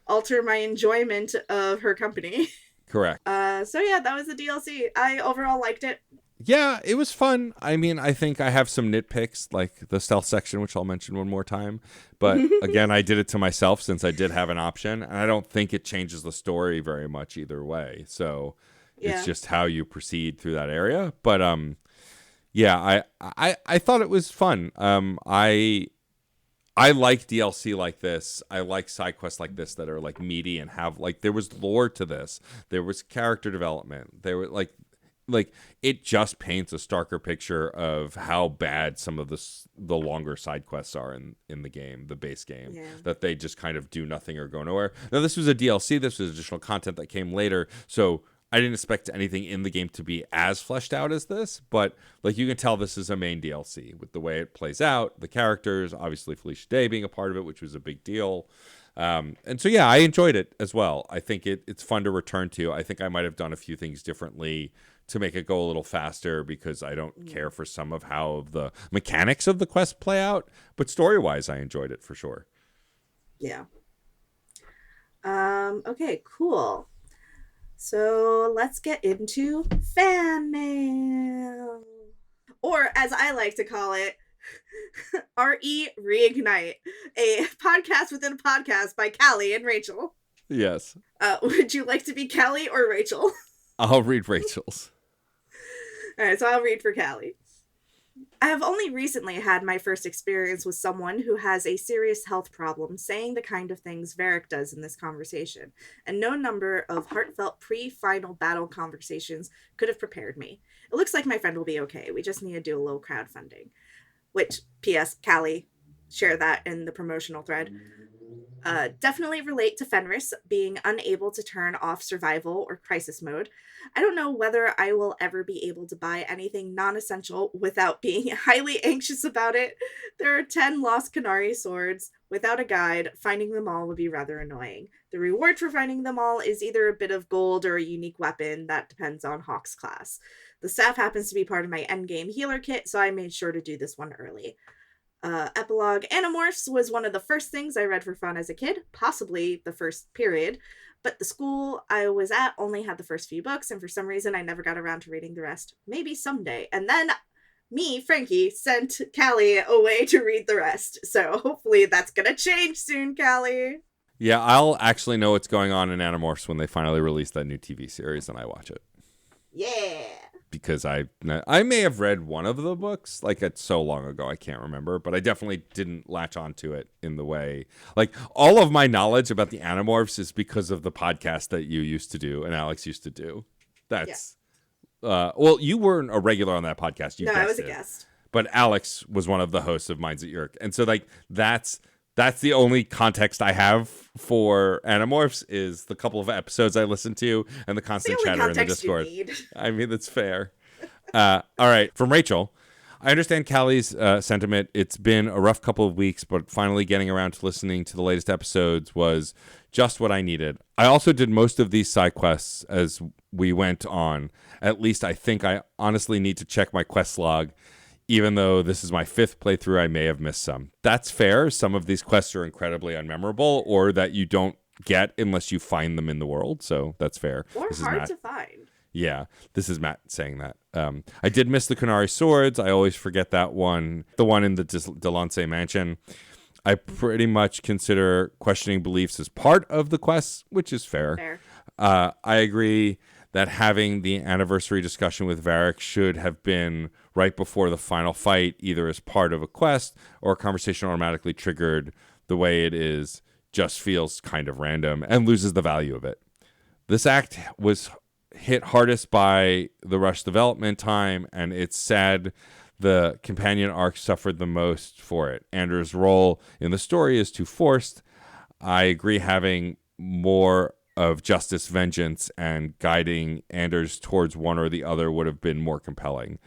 alter my enjoyment of her company. Correct. So yeah, that was the DLC. I overall liked it. Yeah, it was fun. I mean, I think I have some nitpicks, like the stealth section, which I'll mention one more time. But again, I did it to myself since I did have an option. And I don't think it changes the story very much either way. So it's just how you proceed through that area. But yeah, I thought it was fun. I like DLC like this. I like side quests like this that are like meaty and have like, there was lore to this. There was character development. There were like it just paints a starker picture of how bad some of the longer side quests are in the game, the base game, that they just kind of do nothing or go nowhere. Now this was a DLC. This was additional content that came later. So I didn't expect anything in the game to be as fleshed out as this, but like you can tell this is a main DLC with the way it plays out, the characters, obviously Felicia Day being a part of it, which was a big deal. And so, yeah, I enjoyed it as well. I think it's fun to return to. I think I might have done a few things differently to make it go a little faster because I don't care for some of how the mechanics of the quest play out, but story-wise, I enjoyed it for sure. Yeah. Okay, cool. So let's get into fan mail. Or as I like to call it, RE Reignite, a podcast within a podcast by Callie and Rachel. Yes. Would you like to be Callie or Rachel? I'll read Rachel's. All right, so I'll read for Callie. I have only recently had my first experience with someone who has a serious health problem saying the kind of things Varric does in this conversation, and no number of heartfelt pre-final battle conversations could have prepared me. It looks like my friend will be okay. We just need to do a little crowdfunding. Which, P.S., Callie, share that in the promotional thread. Definitely relate to Fenris being unable to turn off survival or crisis mode. I don't know whether I will ever be able to buy anything non-essential without being highly anxious about it. There are 10 lost Qunari swords. Without a guide, finding them all would be rather annoying. The reward for finding them all is either a bit of gold or a unique weapon that depends on Hawk's class. The staff happens to be part of my endgame healer kit, so I made sure to do this one early. Epilogue Animorphs was one of the first things I read for fun as a kid, possibly the first period, but the school I was at only had the first few books, and for some reason I never got around to reading the rest. Maybe someday. And then me, Frankie, sent Callie away to read the rest, so hopefully that's gonna change soon, Callie. Yeah, I'll actually know what's going on in Animorphs when they finally release that new TV series and I watch it. Yeah. Because I may have read one of the books, like it's so long ago I can't remember, but I definitely didn't latch onto it in the way, like all of my knowledge about the Animorphs is because of the podcast that you used to do and Alex used to do. That's Well, you weren't a regular on that podcast. You No, I was a guested. guest. But Alex was one of the hosts of Minds at York. And so like that's the only context I have for Animorphs is the couple of episodes I listened to and the constant The only chatter in the context you Discord. need. I mean, that's fair. All right. From Rachel, I understand Callie's sentiment. It's been a rough couple of weeks, but finally getting around to listening to the latest episodes was just what I needed. I also did most of these side quests as we went on. At least I think I honestly need to check my quest log. Even though this is my 5th playthrough, I may have missed some. That's fair. Some of these quests are incredibly unmemorable or that you don't get unless you find them in the world. So that's fair. Or This is hard Matt. to find. Yeah, this is Matt saying that. I did miss the Kunari Swords. I always forget that one. The one in the Delance Mansion. I pretty much consider questioning beliefs as part of the quest, which is fair. Fair. I agree that having the anniversary discussion with Varric should have been right before the final fight, either as part of a quest or a conversation automatically triggered. The way it is just feels kind of random and loses the value of it. This act was hit hardest by the rush development time, and it's sad the companion arc suffered the most for it. Anders' role in the story is too forced. I agree having more of justice, vengeance, and guiding Anders towards one or the other would have been more compelling.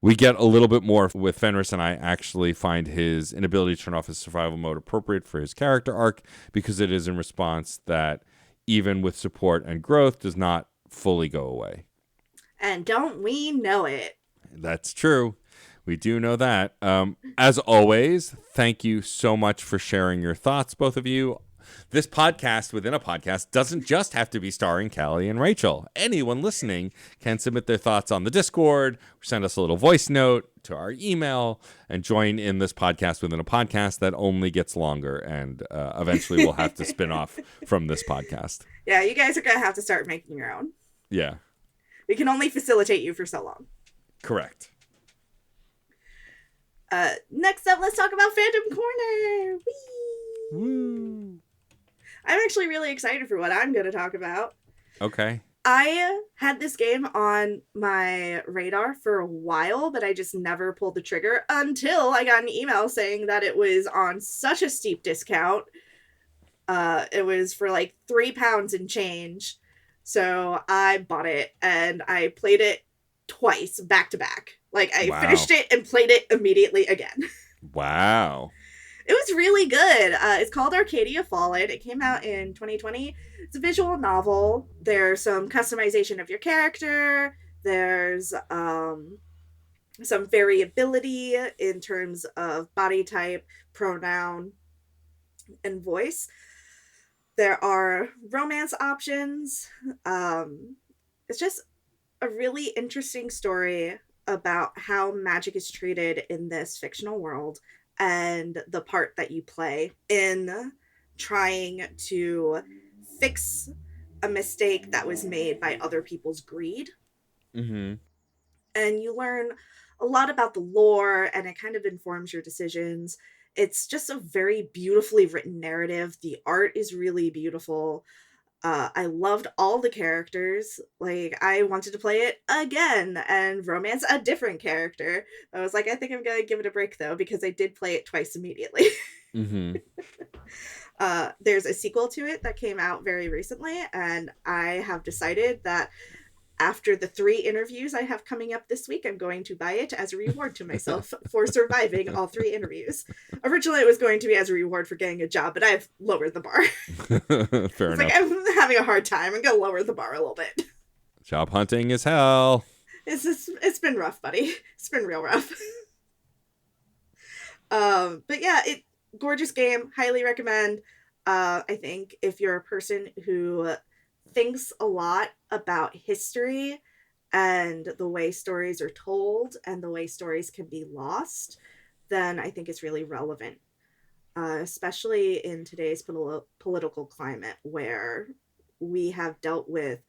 We get a little bit more with Fenris, and I actually find his inability to turn off his survival mode appropriate for his character arc because it is in response that, even with support and growth, does not fully go away. And don't we know it? That's true. We do know that. As always, thank you so much for sharing your thoughts, both of you. This podcast within a podcast doesn't just have to be starring Callie and Rachel. Anyone listening can submit their thoughts on the Discord, send us a little voice note to our email, and join in this podcast within a podcast that only gets longer. And eventually we'll have to spin off from this podcast. Yeah, you guys are going to have to start making your own. Yeah, We can only facilitate you for so long. correct. Next up, let's talk about Fandom Corner. Whee! Woo. I'm actually really excited for what I'm going to talk about. Okay. I had this game on my radar for a while, but I just never pulled the trigger until I got an email saying that it was on such a steep discount. It was for like £3 and change. So I bought it and I played it twice back to back. Like I Wow. finished it and played it immediately again. Wow. It was really good. It's called Arcadia Fallen. It came out in 2020. It's a visual novel. There's some customization of your character. There's some variability in terms of body type, pronoun, and voice. There are romance options. It's just a really interesting story about how magic is treated in this fictional world and the part that you play in trying to fix a mistake that was made by other people's greed. Mm-hmm. And you learn a lot about the lore, and it kind of informs your decisions. It's just a very beautifully written narrative. The art is really beautiful. I loved all the characters. Like, I wanted to play it again and romance a different character. I was like, I think I'm going to give it a break, though, because I did play it twice immediately. Mm-hmm. There's a sequel to it that came out very recently, and I have decided that after the 3 interviews I have coming up this week, I'm going to buy it as a reward to myself for surviving all 3 interviews. Originally, it was going to be as a reward for getting a job, but I've lowered the bar. Fair It's enough. like, I'm having a hard time. I'm going to lower the bar a little bit. Job hunting is hell. It's been rough, buddy. It's been real rough. But yeah, gorgeous game. Highly recommend. I think if you're a person who thinks a lot about history and the way stories are told and the way stories can be lost, then I think it's really relevant, especially in today's political climate where we have dealt with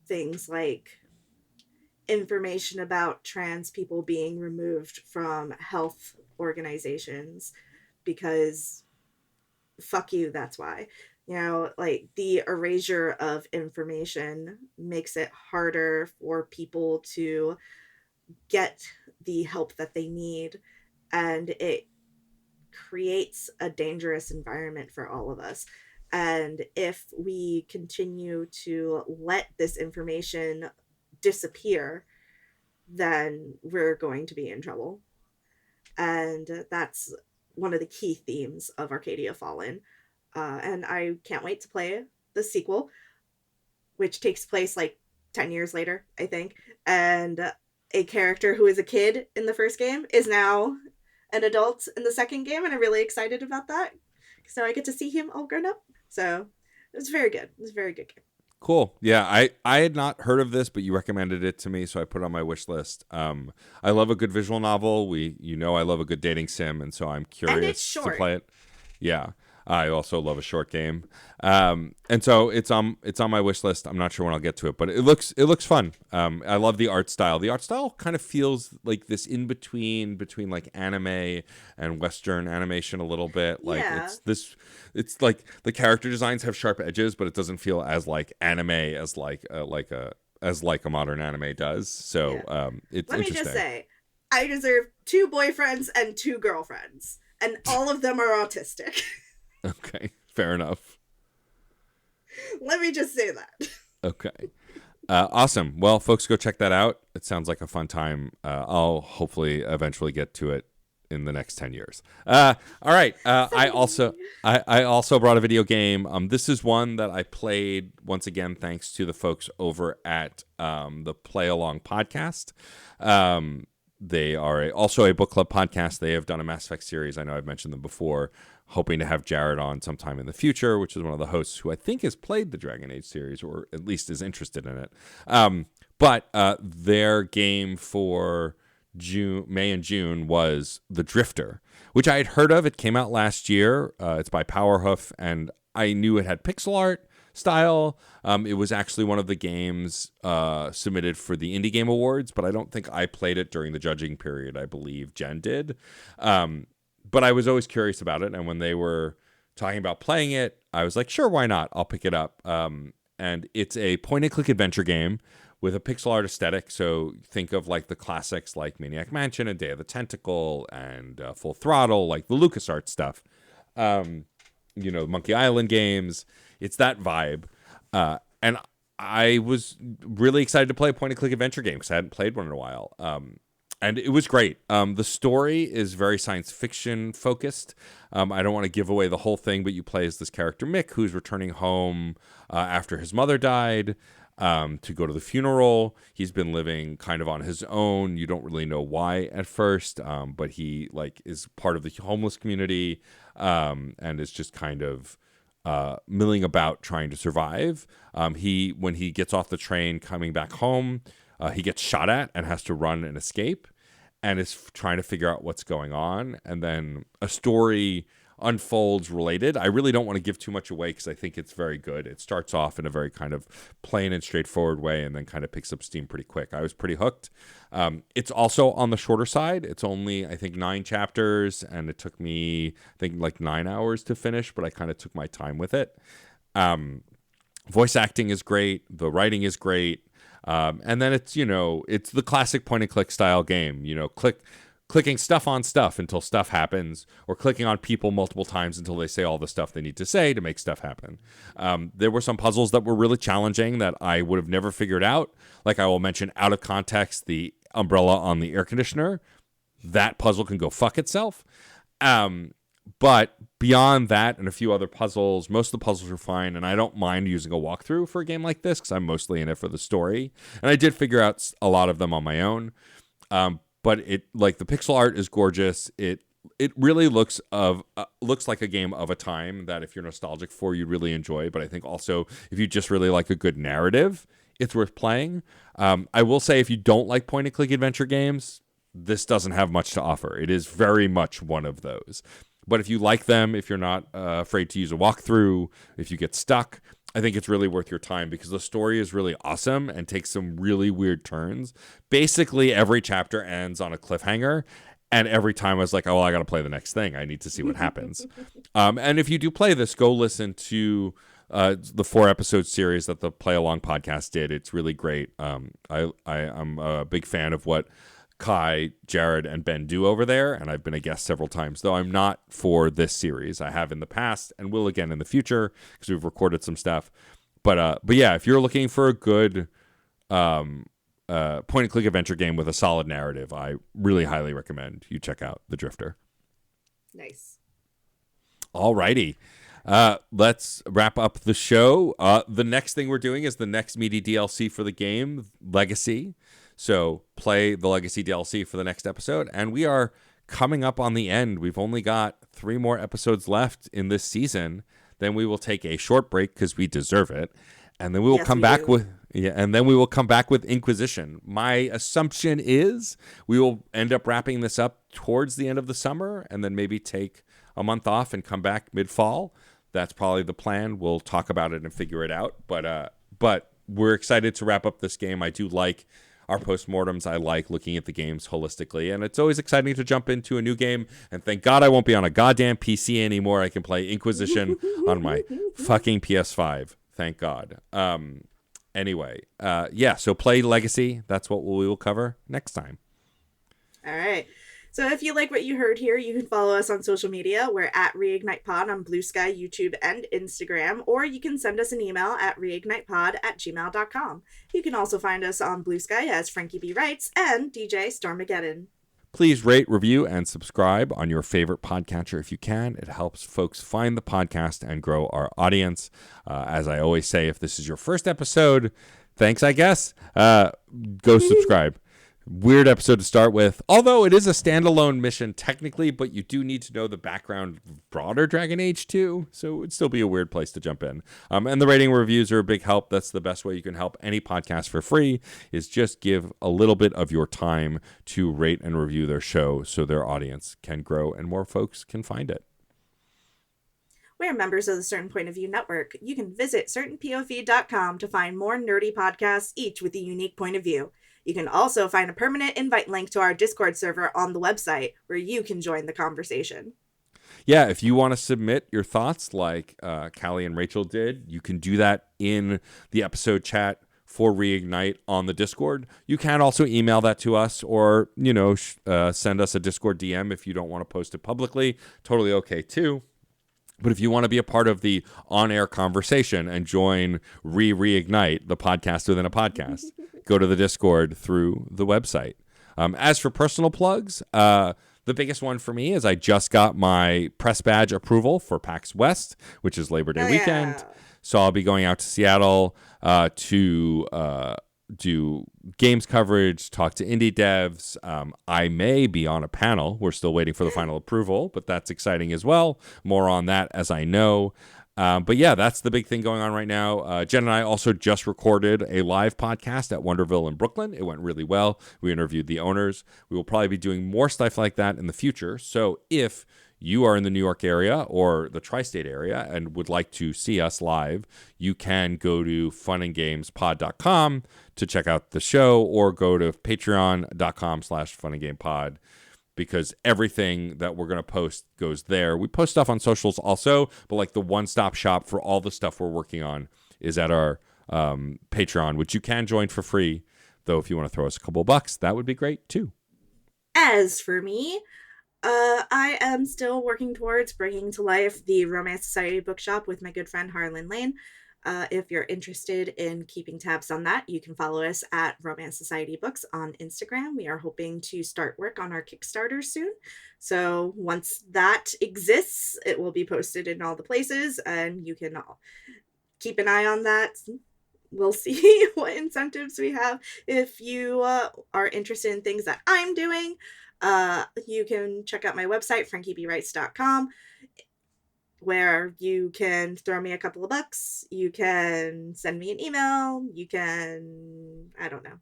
things like information about trans people being removed from health organizations because fuck you, that's why. You know, like the erasure of information makes it harder for people to get the help that they need, and it creates a dangerous environment for all of us. And if we continue to let this information disappear, then we're going to be in trouble. And that's one of the key themes of Arcadia Fallen. And I can't wait to play the sequel, which takes place like 10 years later, I think. And a character who is a kid in the first game is now an adult in the second game, and I'm really excited about that. So I get to see him all grown up. So it was very good. It was a very good game. Cool. Yeah, I had not heard of this, but you recommended it to me, so I put it on my wish list. I love a good visual novel. I love a good dating sim, and so I'm curious to play it. Yeah. I also love a short game, and so it's on my wish list. I'm not sure when I'll get to it, but it looks fun. I love the art style. The art style kind of feels like this in between like anime and Western animation a little bit. Like it's like the character designs have sharp edges, but it doesn't feel as like anime as like a modern anime does. So it's Let me interesting. just say, I deserve 2 boyfriends and 2 girlfriends, and all of them are autistic. Okay, fair enough. Let me just say that. Okay. Awesome. Well, folks, go check that out. It sounds like a fun time. I'll hopefully eventually get to it in the next 10 years. All right. I also brought a video game. This is one that I played once again, thanks to the folks over at the Play Along podcast. They are also a book club podcast. They have done a Mass Effect series. I know I've mentioned them before. Hoping to have Jared on sometime in the future, which is one of the hosts who I think has played the Dragon Age series or at least is interested in it. But their game for May and June was The Drifter, which I had heard of. It came out last year. It's by Powerhoof, and I knew it had pixel art style. It was actually one of the games submitted for the Indie Game Awards, but I don't think I played it during the judging period. I believe Jen did. But I was always curious about it, and when they were talking about playing it, I was like, sure, why not? I'll pick it up. And it's a point-and-click adventure game with a pixel art aesthetic, so think of like the classics like Maniac Mansion and Day of the Tentacle and Full Throttle, like the LucasArts stuff. Monkey Island games. It's that vibe. And I was really excited to play a point-and-click adventure game because I hadn't played one in a while. And it was great. The story is very science fiction focused. I don't want to give away the whole thing, but you play as this character, Mick, who's returning home after his mother died to go to the funeral. He's been living kind of on his own. You don't really know why at first, but he is part of the homeless community and is just kind of milling about trying to survive. When he gets off the train coming back home, he gets shot at and has to run and escape and is trying to figure out what's going on. And then a story unfolds related. I really don't want to give too much away because I think it's very good. It starts off in a very kind of plain and straightforward way and then kind of picks up steam pretty quick. I was pretty hooked. It's also on the shorter side. It's only, I think, 9 chapters, and it took me, I think, like 9 hours to finish, but I kind of took my time with it. Voice acting is great. The writing is great. And then it's the classic point and click style game, clicking stuff on stuff until stuff happens, or clicking on people multiple times until they say all the stuff they need to say to make stuff happen. There were some puzzles that were really challenging that I would have never figured out. Like I will mention out of context, the umbrella on the air conditioner, that puzzle can go fuck itself. But beyond that and a few other puzzles, most of the puzzles are fine, and I don't mind using a walkthrough for a game like this because I'm mostly in it for the story. And I did figure out a lot of them on my own. But the pixel art is gorgeous. It really looks like a game of a time that if you're nostalgic for, you'd really enjoy. But I think also if you just really like a good narrative, it's worth playing. I will say if you don't like point and click adventure games, this doesn't have much to offer. It is very much one of those. But if you like them, if you're not afraid to use a walkthrough, if you get stuck, I think it's really worth your time because the story is really awesome and takes some really weird turns. Basically, every chapter ends on a cliffhanger, And every time I was like, oh, well, I got to play the next thing. I need to see what happens. And if you do play this, go listen to the 4-episode series that the Play Along podcast did. It's really great. I'm a big fan of what Kai, Jared, and Ben do over there, and I've been a guest several times, though I'm not for this series. I have in the past and will again in the future because we've recorded some stuff. But yeah, if you're looking for a good point-and-click adventure game with a solid narrative, I really highly recommend you check out The Drifter. Nice. All righty. Let's wrap up the show. The next thing we're doing is the next meaty DLC for the game, Legacy. So play the Legacy DLC for the next episode. And we are coming up on the end. We've only got 3 more episodes left in this season. Then we will take a short break because we deserve it. And then we will come back with Inquisition. My assumption is we will end up wrapping this up towards the end of the summer and then maybe take a month off and come back mid-fall. That's probably the plan. We'll talk about it and figure it out. But we're excited to wrap up this game. I do like our postmortems. I like looking at the games holistically, and it's always exciting to jump into a new game. And thank God I won't be on a goddamn PC anymore. I can play Inquisition on my fucking PS5. Thank God. Anyway, so play Legacy. That's what we will cover next time. All right. So if you like what you heard here, you can follow us on social media. We're at ReignitePod on Blue Sky, YouTube, and Instagram, or you can send us an email at reignitepod@gmail.com. You can also find us on Blue Sky as Frankie B. Writes and DJ Stormageddon. Please rate, review, and subscribe on your favorite podcatcher if you can. It helps folks find the podcast and grow our audience. As I always say, if this is your first episode, thanks, I guess. Go subscribe. Weird episode to start with, although it is a standalone mission technically, but you do need to know the background of broader Dragon Age 2, so it would still be a weird place to jump in. And the rating reviews are a big help. That's the best way you can help any podcast for free, is just give a little bit of your time to rate and review their show so their audience can grow and more folks can find it. We're members of the Certain Point of View Network. You can visit certainpov.com to find more nerdy podcasts, each with a unique point of view. You can also find a permanent invite link to our Discord server on the website where you can join the conversation. Yeah, if you want to submit your thoughts like Callie and Rachel did, you can do that in the episode chat for Reignite on the Discord. You can also email that to us or, send us a Discord DM if you don't want to post it publicly. Totally okay, too. But if you want to be a part of the on-air conversation and join Reignite, the podcast within a podcast, go to the Discord through the website. As for personal plugs, the biggest one for me is I just got my press badge approval for PAX West, which is Labor Day weekend. So I'll be going out to Seattle to do games coverage, talk to indie devs. I may be on a panel. We're still waiting for the final approval, but that's exciting as well. More on that as I know. But yeah, that's the big thing going on right now. Jen and I also just recorded a live podcast at Wonderville in Brooklyn. It went really well. We interviewed the owners. We will probably be doing more stuff like that in the future. So if you are in the New York area or the tri-state area and would like to see us live, you can go to funandgamespod.com to check out the show or go to patreon.com/funandgamepod. Because everything that we're going to post goes there. We post stuff on socials also, but like the one-stop shop for all the stuff we're working on is at our Patreon, which you can join for free. Though if you want to throw us a couple bucks, that would be great too. As for me, I am still working towards bringing to life the Romance Society bookshop with my good friend Harlan Lane. If you're interested in keeping tabs on that, you can follow us at Romance Society Books on Instagram. We are hoping to start work on our Kickstarter soon. So once that exists, it will be posted in all the places and you can all keep an eye on that. We'll see what incentives we have. If you are interested in things that I'm doing, you can check out my website, frankiebwrites.com. where you can throw me a couple of bucks, you can send me an email, you can, I don't know,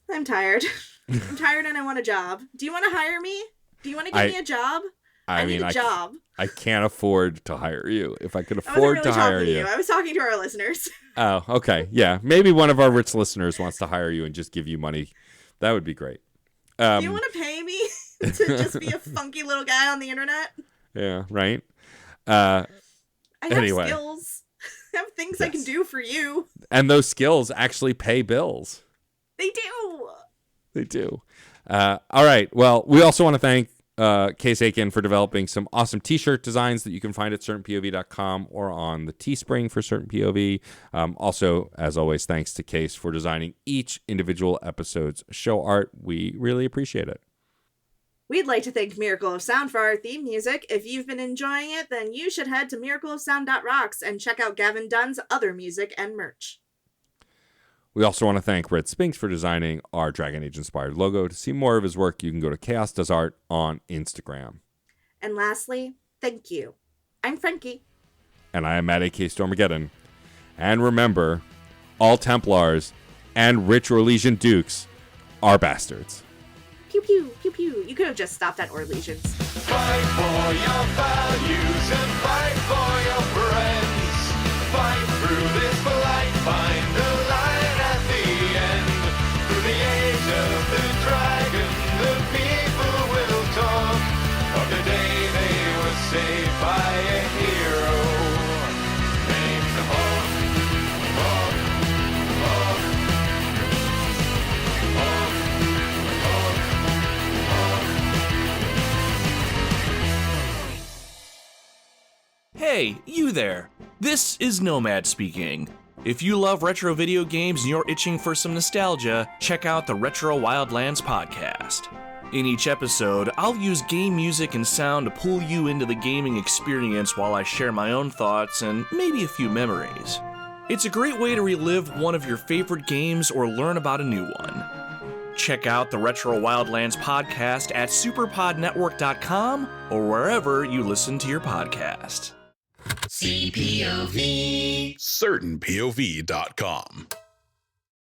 I'm tired. I'm tired and I want a job. Do you want to hire me? Do you want to give me a job? I need a job. I can't afford to hire you. If I could afford to hire you. I was talking to our listeners. Oh, okay. Yeah. Maybe one of our rich listeners wants to hire you and just give you money. That would be great. Do you want to pay me to just be a funky little guy on the internet? Yeah, right? I have Anyway. skills. I have things I can do for you. And those skills actually pay bills. They do. They do. All right. Well, we also want to thank Case Aiken for developing some awesome t-shirt designs that you can find at certainpov.com or on the Teespring for Certain POV. Also, as always, thanks to Case for designing each individual episode's show art. We really appreciate it. We'd like to thank Miracle of Sound for our theme music. If you've been enjoying it, then you should head to miracleofsound.rocks and check out Gavin Dunn's other music and merch. We also want to thank Red Spinks for designing our Dragon Age-inspired logo. To see more of his work, you can go to Chaos Does Art on Instagram. And lastly, thank you. I'm Frankie. And I am Matt A.K. Stormageddon. And remember, all Templars and rich Orlesian dukes are bastards. Pew pew, pew pew. You could have just stopped at Orlesians. Fight for your values and fight for your friends. Fight through this blight, find the light at the end. Through the age of the dragon, the people will talk of the day they were saved by a hero named Hawk. Hawk, Hawk, Hawk, Hawk, Hawk. Hey, you there! This is Nomad speaking. If you love retro video games and you're itching for some nostalgia, check out the Retro Wildlands podcast. In each episode, I'll use game music and sound to pull you into the gaming experience while I share my own thoughts and maybe a few memories. It's a great way to relive one of your favorite games or learn about a new one. Check out the Retro Wildlands podcast at superpodnetwork.com or wherever you listen to your podcast. CPOV. CertainPOV.com.